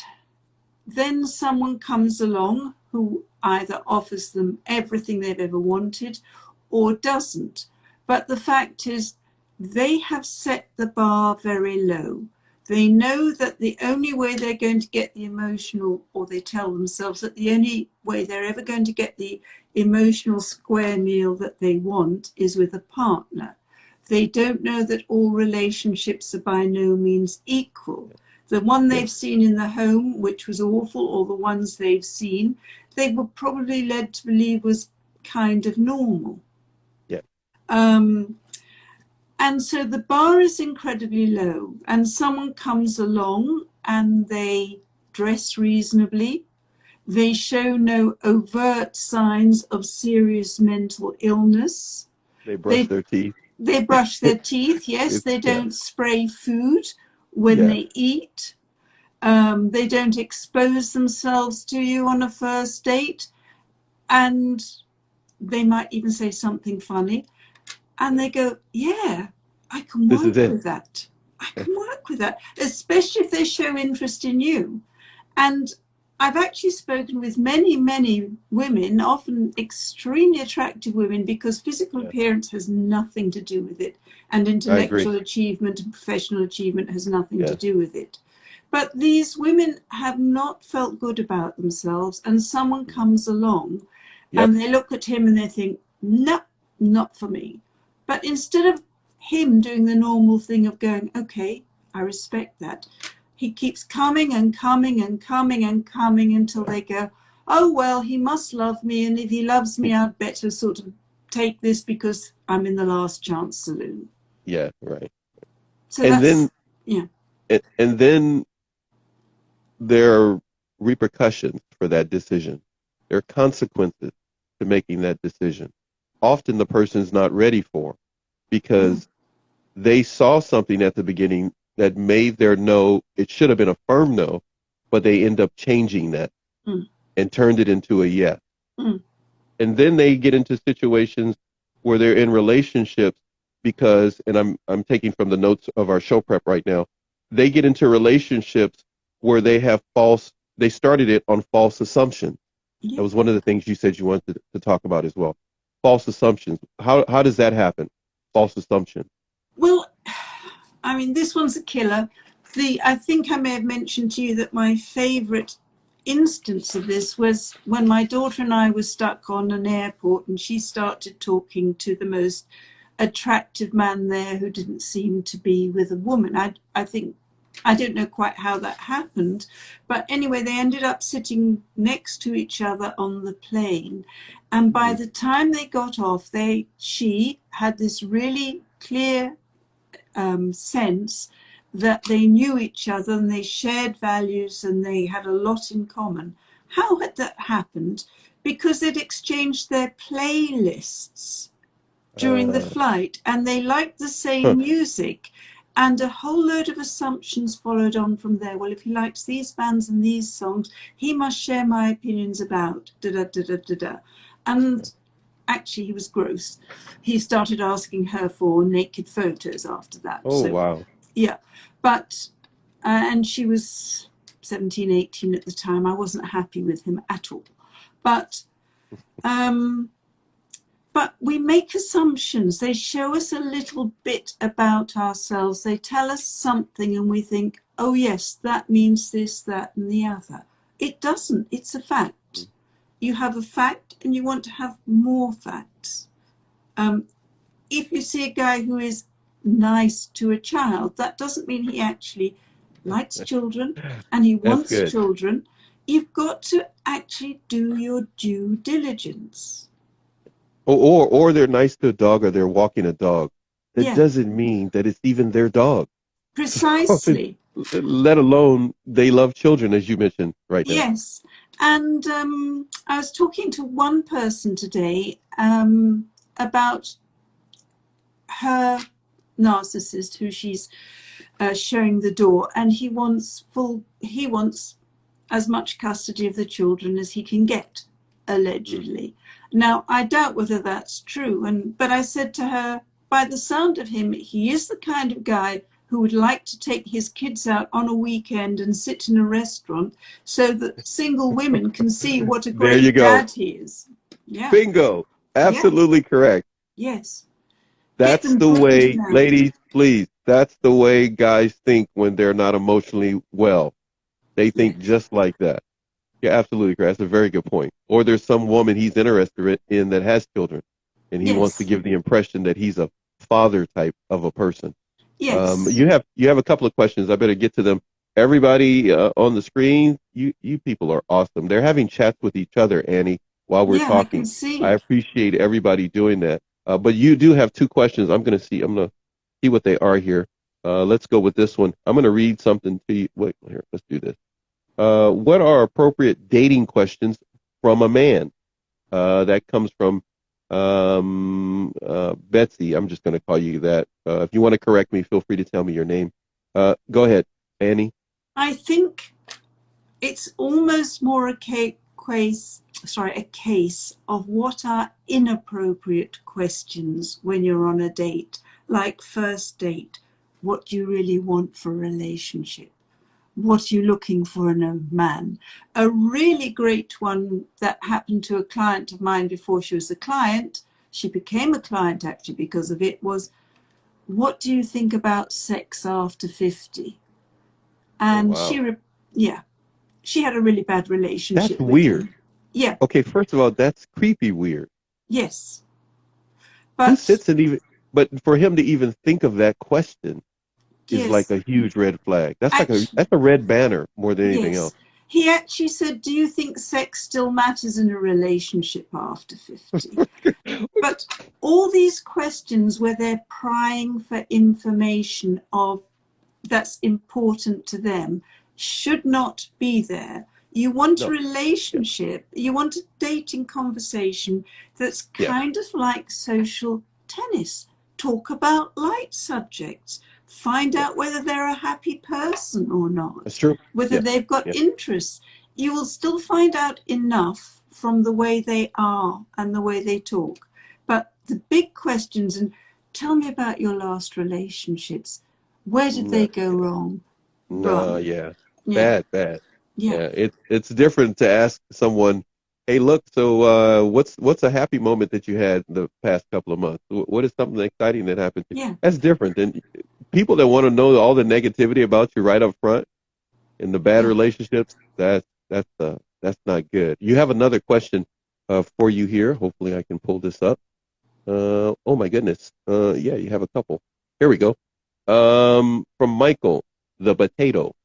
then someone comes along who either offers them everything they've ever wanted or doesn't. But the fact is, they have set the bar very low. They know that the only way they're going to get the emotional, or they tell themselves that the only way they're ever going to get the emotional square meal that they want is with a partner. They don't know that all relationships are by no means equal. The one Yeah, they've seen in the home, which was awful, or the ones they've seen, they were probably led to believe was kind of normal. yeah. Um, and so the bar is incredibly low, and someone comes along and they dress reasonably. They show no overt signs of serious mental illness. They brush They their teeth. they brush their teeth. Yes, they Yeah, don't spray food when yeah. they eat. They don't expose themselves to you on a first date, and they might even say something funny, and Yeah. they go, "Yeah, I can This is work it. with that. I can work with that," especially if they show interest in you. And I've actually spoken with many, many women, often extremely attractive women, because physical Yeah, appearance has nothing to do with it, and I agree. intellectual achievement and professional achievement has nothing to Yeah. do with it. But these women have not felt good about themselves, and someone Mhm. comes along Yep. and they look at him and they think, no, not for me. But instead of him doing the normal thing of going, okay, I respect that, he keeps coming and coming and coming and coming until Yeah. they go, oh, well, he must love me. And if he loves me, I'd better sort of take this because I'm in the last chance saloon. Yeah. Right. So And that's, then yeah. and then there are repercussions for that decision. There are consequences to making that decision. Often the person's not ready for, Mm, because they saw something at the beginning that made their no, it should have been a firm no, but they end up changing that mm, and turned it into a yes. mm, And then they get into situations where they're in relationships because, and I'm taking from the notes of our show prep right now, they get into relationships where they have false they started it on false assumptions. Yeah. That was one of the things you said you wanted to talk about as well. False assumptions. How does that happen? False assumption. Well, I mean, this one's a killer. I think I may have mentioned to you that my favorite instance of this was when my daughter and I were stuck on an airport and she started talking to the most attractive man there who didn't seem to be with a woman. I think, I don't know quite how that happened, but anyway, they ended up sitting next to each other on the plane. And by the time they got off, she had this really clear sense that they knew each other and they shared values and they had a lot in common. How had that happened? Because they'd exchanged their playlists during the flight and they liked the same Huh. music, and a whole load of assumptions followed on from there. Well, if he likes these bands and these songs, he must share my opinions about da da da da da da. And actually, he was gross. He started asking her for naked photos after that. Oh, So, wow. yeah. But, and she was 17, 18 at the time. I wasn't happy with him at all. But we make assumptions. They show us a little bit about ourselves. They tell us something and we think, oh, yes, that means this, that, and the other. It doesn't. It's a fact. You have a fact and you want to have more facts. If you see a guy who is nice to a child, that doesn't mean he actually likes children and he That's wants good. children. You've got to actually do your due diligence. Or they're nice to a dog or they're walking a dog. That Yeah, doesn't mean that it's even their dog. precisely. Let alone they love children, as you mentioned right now. Yes. And I was talking to one person today about her narcissist who she's showing the door, and he wants as much custody of the children as he can get, allegedly. Now, I doubt whether that's true, but I said to her, by the sound of him, he is the kind of guy who would like to take his kids out on a weekend and sit in a restaurant so that single women can see what a There you great go. dad he is. Yeah, Bingo. yeah, Absolutely correct. yes. Get That's them the way, brained now. ladies, please. That's the way guys think when they're not emotionally well. They think Yes, just like that. You're absolutely correct. That's a very good point. Or there's some woman he's interested in that has children, and he wants to yes, give the impression that he's a father type of a person. yes. You have a couple of questions. I better get to them. Everybody on the screen, you people are awesome. They're having chats with each other, Annie, while we're Yeah, I can talking. I see. appreciate everybody doing that. But you do have two questions. I'm gonna see what they are here. Let's go with this one. I'm gonna read something to you. Wait, here, let's do this. What are appropriate dating questions from a man? That comes from Betsy. I'm just going to call you that. If you want to correct me, feel free to tell me your name. Go ahead, Annie. I think it's almost more a case of what are inappropriate questions when you're on a date, like first date. What do you really want for a relationship? What are you looking for in a man? A really great one that happened to a client of mine before she was a client, she became a client actually because of it, was, what do you think about sex after 50? Oh, And wow. yeah, she had a really bad That's relationship with weird. him. Yeah, Okay, first of all, that's creepy weird. yes. Who But sits and even, but for him to even think of that question is like yes, a huge red flag. actually, That's a red banner more than anything else. yes. He actually said, do you think sex still matters in a relationship after 50? But all these questions where they're prying for information of that's important to them should not be there. You want a No. Yeah. relationship, you want a dating conversation that's Yeah. kind of like social tennis. Talk about light subjects, find Yeah. out whether they're a happy person or That's not, true. whether Yeah. they've got Yeah. interests. You will still find out enough from the way they are and the way they talk. But the big questions, and tell me about your last relationships. Where did No. they go wrong? No. Run. Yeah. Yeah. Bad. Bad. Yeah. It's different to ask someone, "Hey, look, so what's a happy moment that you had in the past couple of months? What is something exciting that happened to you?" Yeah. That's different than people that want to know all the negativity about you right up front and the bad Yeah. relationships. That's not good. You have another question for you here. Hopefully, I can pull this up. Oh my goodness. Yeah, you have a couple. Here we go. From Michael, the potato.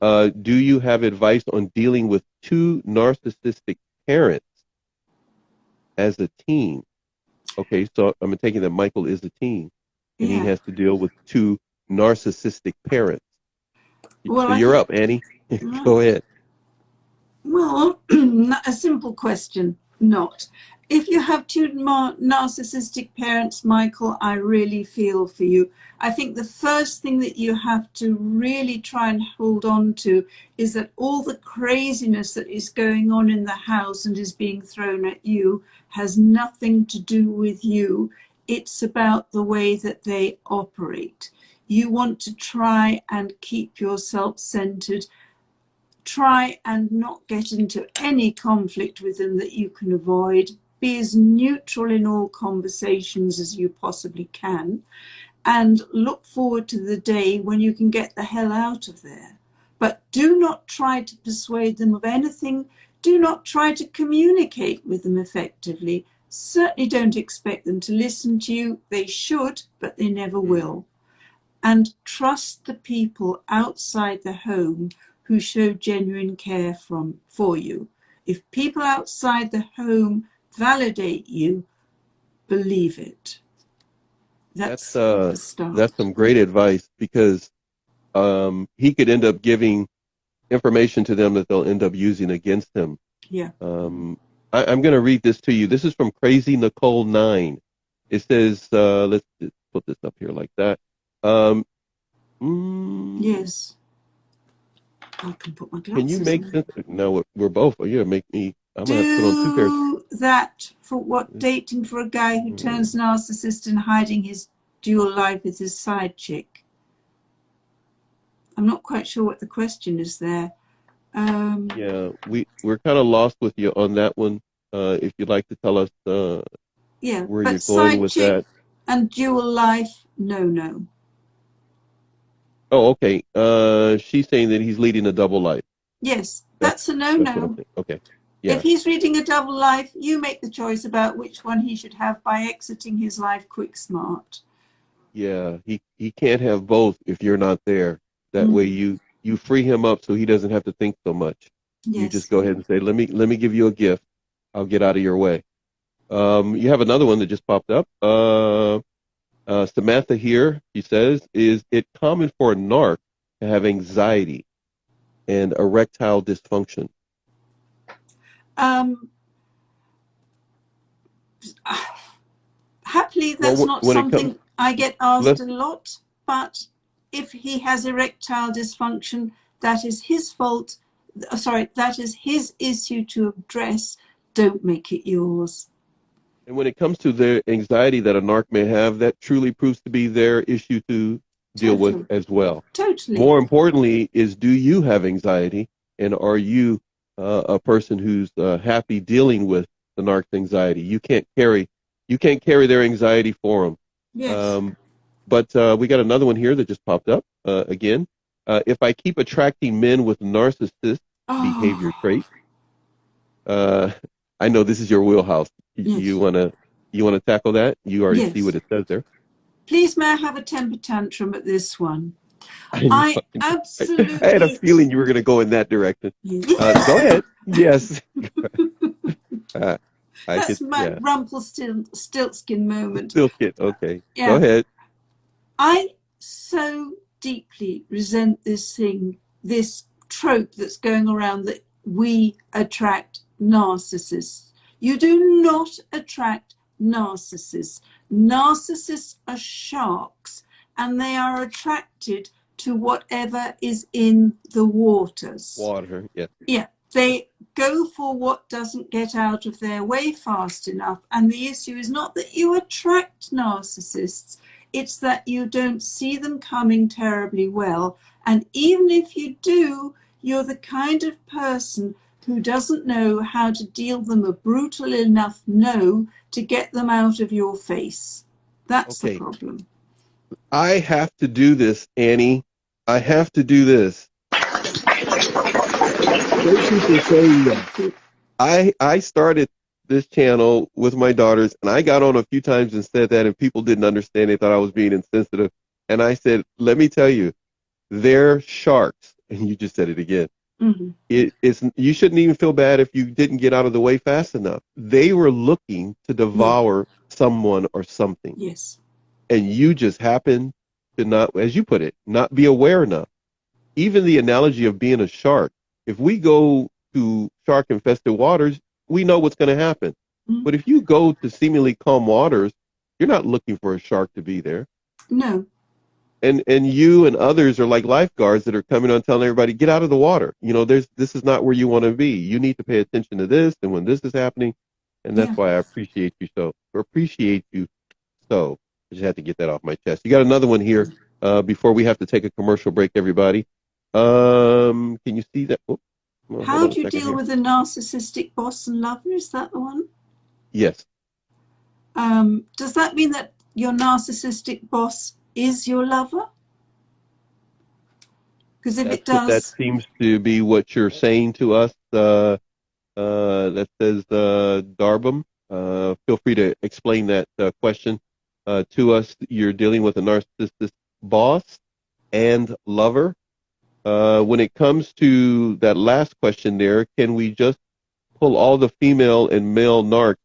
Do you have advice on dealing with two narcissistic parents as a teen? Okay, so I'm taking that Michael is a teen and he Yeah. has to deal with two narcissistic parents. Well, So I you're think, up, Annie. right. Go ahead. Well, a simple question, not. If you have two narcissistic parents, Michael, I really feel for you. I think the first thing that you have to really try and hold on to is that all the craziness that is going on in the house and is being thrown at you has nothing to do with you. It's about the way that they operate. You want to try and keep yourself centered. Try and not get into any conflict with them that you can avoid. Be as neutral in all conversations as you possibly can, and look forward to the day when you can get the hell out of there. But do not try to persuade them of anything. Do not try to communicate with them effectively. Certainly don't expect them to listen to you. They should, but they never will. And trust the people outside the home who show genuine care for you. If people outside the home validate you, believe it. That's That's uh the that's start. some great advice because he could end up giving information to them that they'll end up using against him. Yeah. Um, I'm going to read this to you. This is from Crazy Nicole 9. It says, let's just put this up here like that. Um, Yes. I can put my can you glasses make on. sense? No, we're both. You're going to make me, I'm going to have to put on two pairs. Do that for what? Dating for a guy who turns narcissist and hiding his dual life with his side chick. I'm not quite sure what the question is there. Yeah, we're kind of lost with you on that one. If you'd like to tell us Yeah, where you're but going side with chick that. and dual life, no. Oh, okay. She's saying that he's leading a double life. Yes, That's that's a that's what I'm no. saying. Okay. If Yeah. he's leading a double life, you make the choice about which one he should have by exiting his life quick smart. Yeah, he can't have both if you're not there. That way you free him up so he doesn't have to think so much. You just Yes. go ahead and say, let me give you a gift. I'll get out of your way. You have another one that just popped up. Samantha here, she says, is it common for a narc to have anxiety and erectile dysfunction? Um, Happily, that's Well, not when it comes, something I get asked let's a lot, but if he has erectile dysfunction, that is his fault. Sorry, that is his issue to address. Don't make it yours. And when it comes to the anxiety that a narc may have, that truly proves to be their issue to deal with Totally. as well. Totally. More importantly is, do you have anxiety, and are you a person who's happy dealing with the narc's anxiety? You can't carry their anxiety for them. Yes. But we got another one here that just popped up again. If I keep attracting men with narcissist behavior Oh, traits, uh, I know this is your wheelhouse. You yes. wanna you wanna tackle that? You already see what Yes. it says there. Please, may I have a temper tantrum at this one? I I know. I had a absolutely. feeling you were gonna go in that direction. Go ahead. Yes. Uh, I could. That's my Yeah. Rumpelstiltskin moment. Still kid. Okay. Go Yeah. ahead. I so deeply resent this trope that's going around that we attract narcissists. You do not attract narcissists. Narcissists are sharks and they are attracted to whatever is in the waters. Water. Yes. Yeah, they go for what doesn't get out of their way fast enough. And the issue is not that you attract narcissists, it's that you don't see them coming terribly well. And even if you do, You're the kind of person who doesn't know how to deal them a brutal enough no to get them out of your face. That's the Okay. problem. I have to do this, Annie. I have to do this. Thank you for saying that. Thank you. I started this channel with my daughters, and I got on a few times and said that, and people didn't understand. They thought I was being insensitive. And I said, let me tell you, they're sharks. And you just said it again. Mm-hmm. It's you shouldn't even feel bad if you didn't get out of the way fast enough. They were looking to Yeah. devour someone or something, Yes. and you just happened to not, as you put it, not be aware enough. Even the analogy of being a shark. If we go to shark infested waters, we know what's going to happen. Mm-hmm. But if you go to seemingly calm waters, you're not looking for a shark to be there. No. And you and others are like lifeguards that are coming on telling everybody, get out of the water. You know, this is not where you want to be. You need to pay attention to this and when this is happening. And that's Yeah. why I appreciate you so. Appreciate you so. I just had to get that off my chest. You got another one here before we have to take a commercial break, everybody. Can you see that? Oh, well, hold How on a do you second deal here. with a narcissistic boss and lover? Is that the one? Yes. Does that mean that your narcissistic boss is your lover? Because if it That does, seems to be what you're saying to us. That says Darbum. Feel free to explain that question to us. You're dealing with a narcissist boss and lover. When it comes to that last question there, can we just pull all the female and male narcs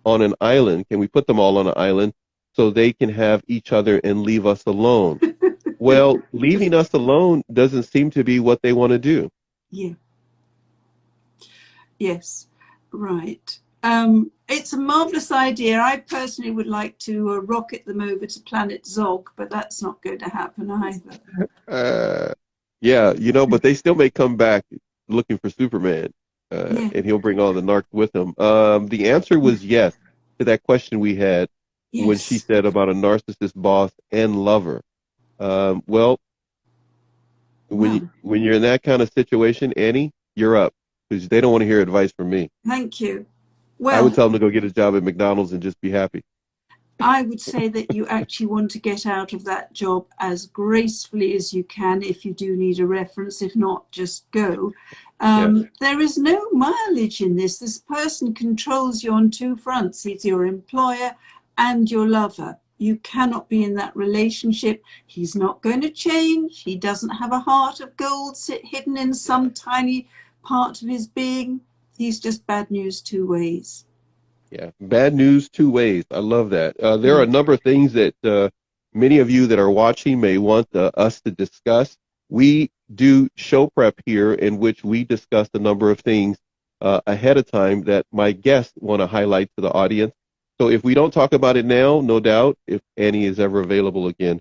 on an island? Can we put them all on an island so they can have each other and leave us alone? Well, leaving us alone doesn't seem to be what they want to do. yeah, yes, right. It's a marvelous idea. I personally would like to rocket them over to planet Zog, but that's not going to happen either. Yeah, you know, but they still may come back looking for Superman, Yeah, and he'll bring all the narcs with him. The answer was yes to that question we had when she yes. said about a narcissist boss and lover. Well, Well, when you're in that kind of situation, Annie, you're up because they don't want to hear advice from me. thank you. I would Well, tell them to go get a job at McDonald's and just be happy. I would say that you actually want to get out of that job as gracefully as you can if you do need a reference. If not, just go. Yeah, There is no mileage in this. This person controls you on two fronts. He's your employer and your lover. You cannot be in that relationship. He's not going to change. He doesn't have a heart of gold hidden in some tiny part of his being. He's just bad news two ways. yeah. Bad news two ways. I love that. There are a Yeah. number of things that many of you that are watching may want us to discuss. We do show prep here in which we discuss a number of things ahead of time that my guests want to highlight to the audience. So if we don't talk about it now, no doubt, if Annie is ever available again,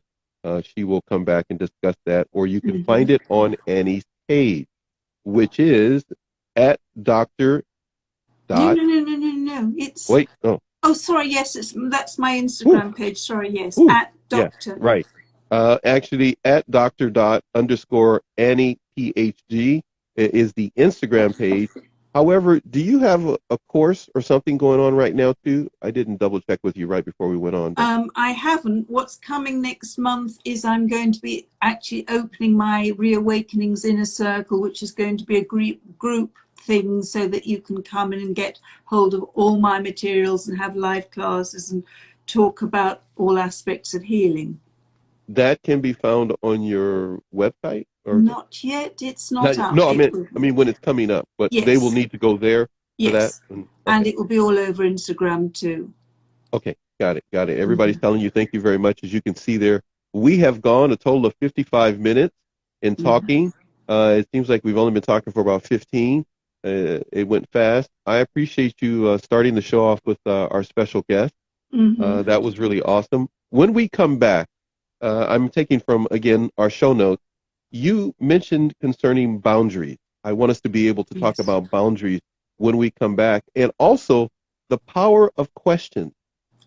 she will come back and discuss that. Or you can Mm-hmm. find it on Annie's page, which is at Dr. No, Dot. no, no, no, no, no. It's Wait, no. oh, sorry. Yes, that's my Whew, Instagram page. Sorry. Yes, whew. at Yeah, Doctor. right. Actually, at Dr. Dot underscore Annie PhD is the Instagram page. However, do you have a course or something going on right now too? I didn't double check with you right before we went on, but I haven't. What's coming next month is I'm going to be actually opening my Reawakenings Inner Circle, which is going to be a group thing so that you can come in and get hold of all my materials and have live classes and talk about all aspects of healing. that can be found on your website or Not yet. It's not not, up. no, It will I be. mean when it's coming up, but they will Yes. need to go there for that. Yes. And Okay. it will be all over Instagram too. Okay, got it, got it. Everybody's Mm-hmm. telling you thank you very much. As you can see there, we have gone a total of 55 minutes in Mm-hmm. talking. It seems like we've only been talking for about 15. It went fast. I appreciate you starting the show off with our special guest. Mm-hmm. That was really awesome. When we come back, I'm taking from, again, our show notes. You mentioned concerning boundaries. I want us to be able to talk Yes. about boundaries when we come back, and also the power of questions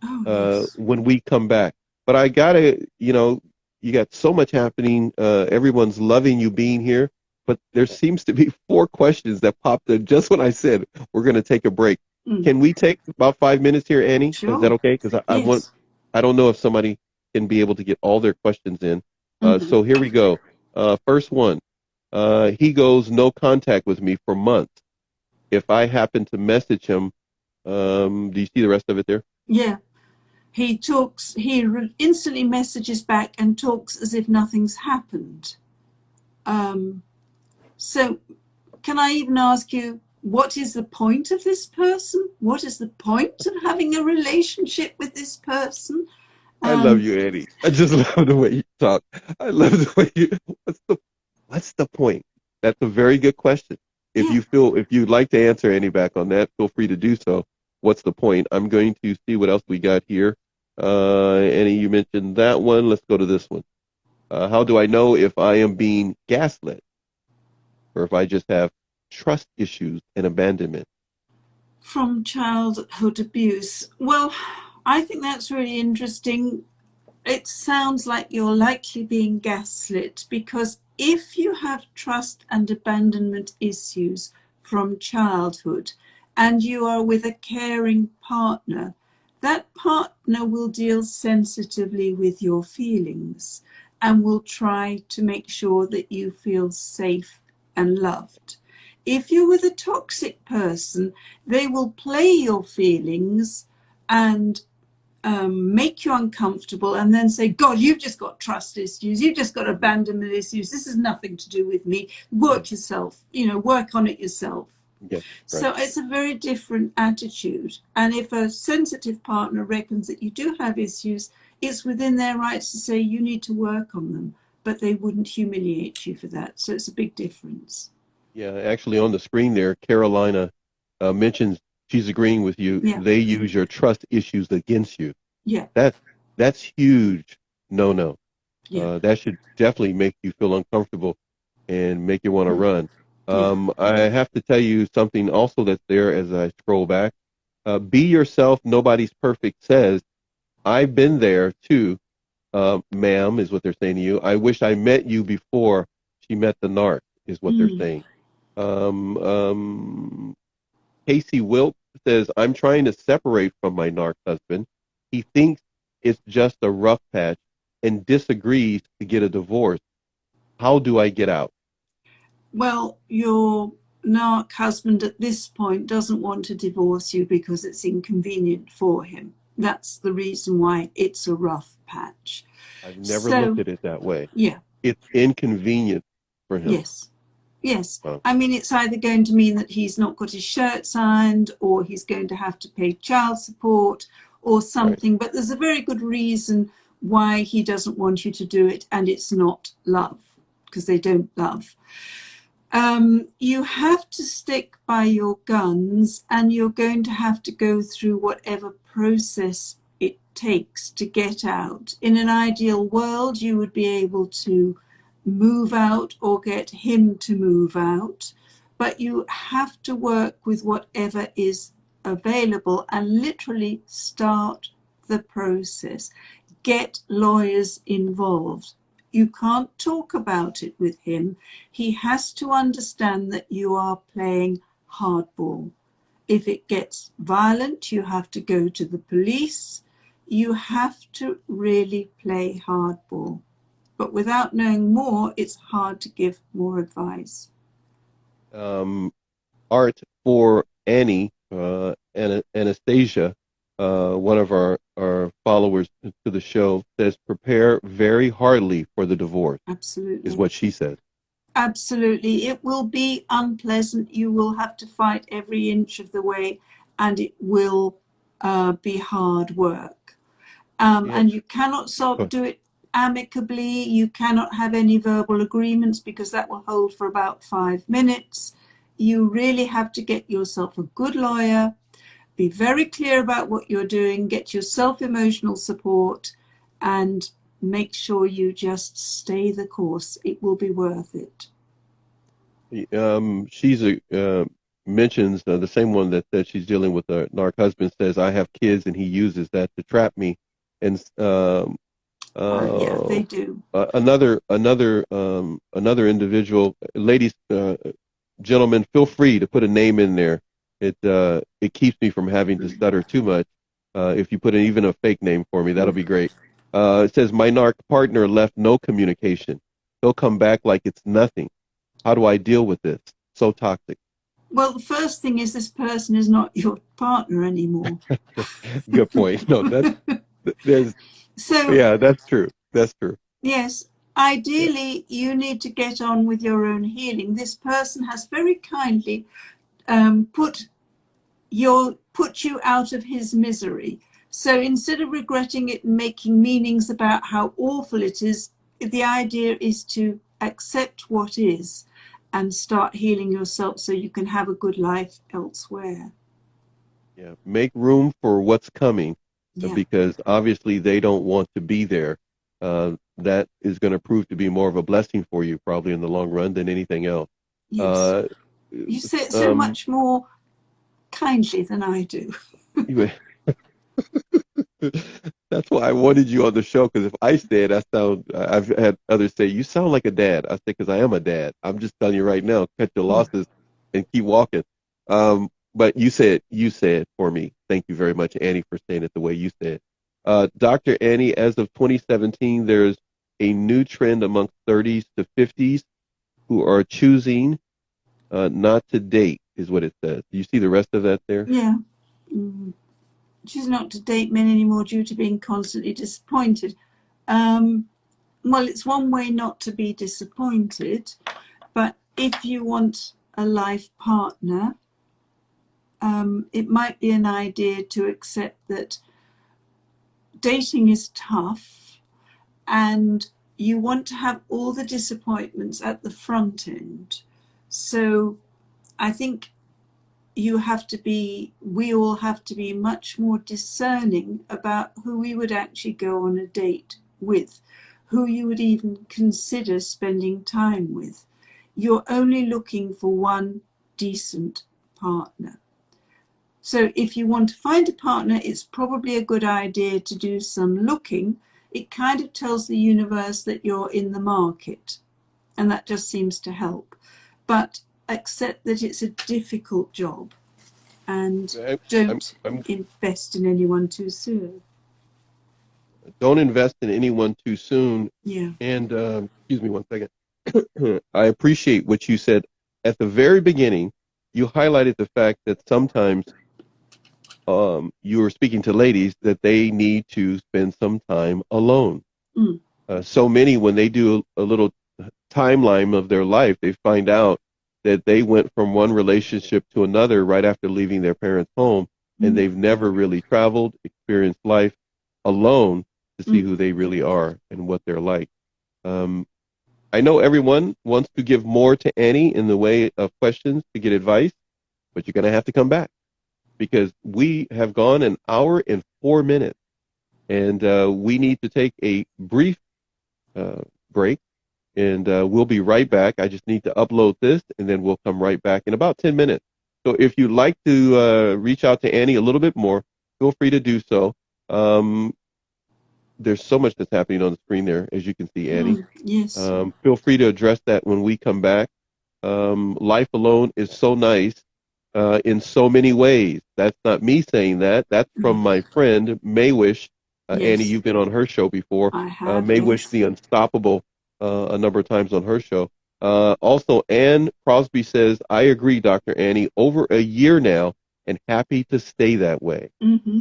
Oh, yes. when we come back. But I gotta, you know, you got so much happening. Everyone's loving you being here. but there seems to be four questions that popped in just when I said we're going to take a break. Mm. Can we take about 5 minutes here, Annie? Is that Sure. okay? Because Yes. I don't know if somebody can be able to get all their questions in. Mm-hmm. So here we go. First one. He goes no contact with me for months. If I happen to message him, do you see the rest of it there? Yeah. He talks, instantly messages back and talks as if nothing's happened. So, can I even ask you, what is the point of this person? What is the point of having a relationship with this person? I love Um, you, Annie. I just love the way you talk. I love the way you. What's the point? That's a very good question. yeah. If you'd like to answer Annie back on that, feel free to do so. What's the point? I'm going to see what else we got here. Annie, you mentioned that one. Let's go to this one. How do I know if I am being gaslit or if I just have trust issues and abandonment? From childhood abuse. Well, I think that's really interesting. It sounds like you're likely being gaslit because if you have trust and abandonment issues from childhood and you are with a caring partner, that partner will deal sensitively with your feelings and will try to make sure that you feel safe and loved. If you're with a toxic person, they will play your feelings and make you uncomfortable and then say, God, you've just got trust issues, you've just got abandonment issues, this has nothing to do with me, Mm. work yourself, work on it yourself. Yes, right. So it's a very different attitude. And if a sensitive partner reckons that you do have issues, it's within their rights to say you need to work on them, but they wouldn't humiliate you for that. So it's a big difference. Yeah, actually on the screen there, Carolina mentions she's agreeing with you. Yeah, They use your trust issues against you. yeah, That that's huge. No, no. yeah, That should definitely make you feel uncomfortable and make you want to run. yeah. I have to tell you something also that's there as I scroll back. Be yourself. Nobody's perfect says, I've been there too, ma'am, is what they're saying to you. I wish I met you before she met the narc, is what they're Mm. saying. Um, um, Casey Wilk says, I'm trying to separate from my narc husband. He thinks it's just a rough patch and disagrees to get a divorce. How do I get out? Well, your narc husband at this point doesn't want to divorce you because it's inconvenient for him. That's the reason why it's a rough patch. I've never looked So, at it that way. yeah, It's inconvenient for him. yes, yes. Oh, I mean, it's either going to mean that he's not got his shirt signed or he's going to have to pay child support or right. something, but there's a very good reason why he doesn't want you to do it, and it's not love because they don't love. You have to stick by your guns and you're going to have to go through whatever process it takes to get out. In an ideal world, you would be able to move out or get him to move out, but you have to work with whatever is available and literally start the process. Get lawyers involved. You can't talk about it with him. He has to understand that you are playing hardball. If it gets violent, you have to go to the police. You have to really play hardball. But without knowing more, it's hard to give more advice. Um, art for Annie, Anastasia, one of our followers to the show, says, prepare very hardly for the divorce, is Absolutely. what she says. Absolutely. It will be unpleasant. You will have to fight every inch of the way, and it will be hard work. Yeah. And you cannot do it amicably. You cannot have any verbal agreements because that will hold for about 5 minutes. You really have to get yourself a good lawyer, be very clear about what you're doing, get yourself emotional support, and make sure you just stay the course. It will be worth it. She's mentions the same one that she's dealing with. A narc husband says, I have kids and he uses that to trap me. And Yeah, they Uh, do. another individual, ladies, gentlemen, feel free to put a name in there. It keeps me from having to stutter too much. If you put even a fake name for me, that'll be great. It says my narc partner left no communication. He'll come back like it's nothing. How do I deal with this? So toxic. Well, the first thing is this person is not your partner anymore. Good point. No, there's So, yeah, that's true. That's true. yes, Yeah, ideally, you need to get on with your own healing. This person has very kindly put you out of his misery. So instead of regretting it and making meanings about how awful it is, the idea is to accept what is and start healing yourself so you can have a good life elsewhere. yeah. Make room for what's coming Yeah. because obviously they don't want to be there. That is going to prove to be more of a blessing for you probably in the long run than anything else. Yes. Uh, You say it so um, much more kindly than I do. you- that's why I wanted you on the show because if I say it, I've had others say, you sound like a dad. I say, because I am a dad. I'm just telling you right now, cut your losses and keep walking. But you said for me. Thank you very much, Annie, for saying it the way you said. Dr. Annie, as of 2017, there's a new trend amongst 30s to 50s who are choosing not to date, is what it says. Do you see the rest of that there? Yeah. Mm. She's not to date men anymore due to being constantly disappointed. Um, well, it's one way not to be disappointed, but if you want a life partner, it might be an idea to accept that dating is tough and you want to have all the disappointments at the front end. So I think we all have to be much more discerning about who we would actually go on a date with, who you would even consider spending time with. You're only looking for one decent partner. So if you want to find a partner, it's probably a good idea to do some looking. It kind of tells the universe that you're in the market, and that just seems to help. But accept that it's a difficult job and I, don't I'm invest in anyone too soon. don't invest in anyone too soon. Yeah. And excuse me one second. I appreciate what you said at the very beginning. You highlighted the fact that sometimes you were speaking to ladies that they need to spend some time alone. Mm. So many, when they do a little timeline of their life, they find out that they went from one relationship to another right after leaving their parents' home, and Mm. they've never really traveled, experienced life alone to see Mm. who they really are and what they're like. Um, I know everyone wants to give more to Annie in the way of questions to get advice, but you're going to have to come back because we have gone an hour and 4 minutes, and we need to take a brief break, and we'll be right back. I just need to upload this, and then we'll come right back in about 10 minutes. So if you'd like to reach out to Annie a little bit more, feel free to do so. Um, there's so much that's happening on the screen there, as you can see, Annie. Mm. Yes. Feel free to address that when we come back. Life alone is so nice in so many ways. That's not me saying that. That's from my friend Maywish. Annie, Yes. you've been on her show before. I have. Maywish Yes. the Unstoppable a number of times on her show. Also, Ann Crosby says, I agree, Dr. Annie, over a year now and happy to stay that way. Mm-hmm.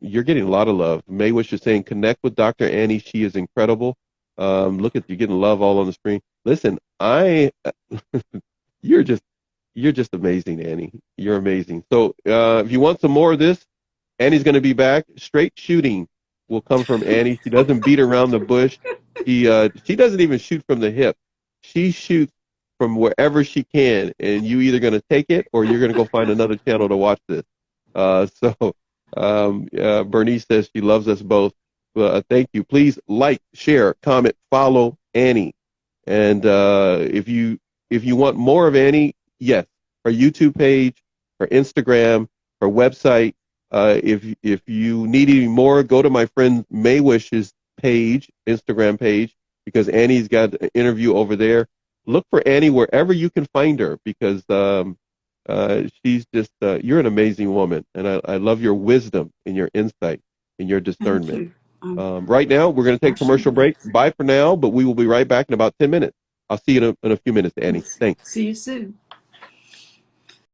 You're getting a lot of love. Maywish is saying, connect with Dr. Annie. She is incredible. Look at you getting love all on the screen. Listen, you're just, you're just amazing, Annie. You're amazing. So, if you want some more of this, Annie's going to be back. Straight shooting will come from Annie. She doesn't beat around the bush. She doesn't even shoot from the hip. She shoots from wherever she can, and you either going to take it or you're going to go find another channel to watch this. Bernice says she loves us both. Thank you. Please like, share, comment, follow Annie. And if you want more of Annie, yes, her YouTube page, her Instagram, her website, If you need any more, go to my friend Maywish's page, Instagram page, because Annie's got an interview over there. Look for Annie wherever you can find her, because she's just you're an amazing woman, and I love your wisdom and your insight and your Thank discernment. you. Right now, we're going to take a commercial break. Bye for now, but we will be right back in about 10 minutes. I'll see you in a few minutes, Annie. Thanks. See you soon.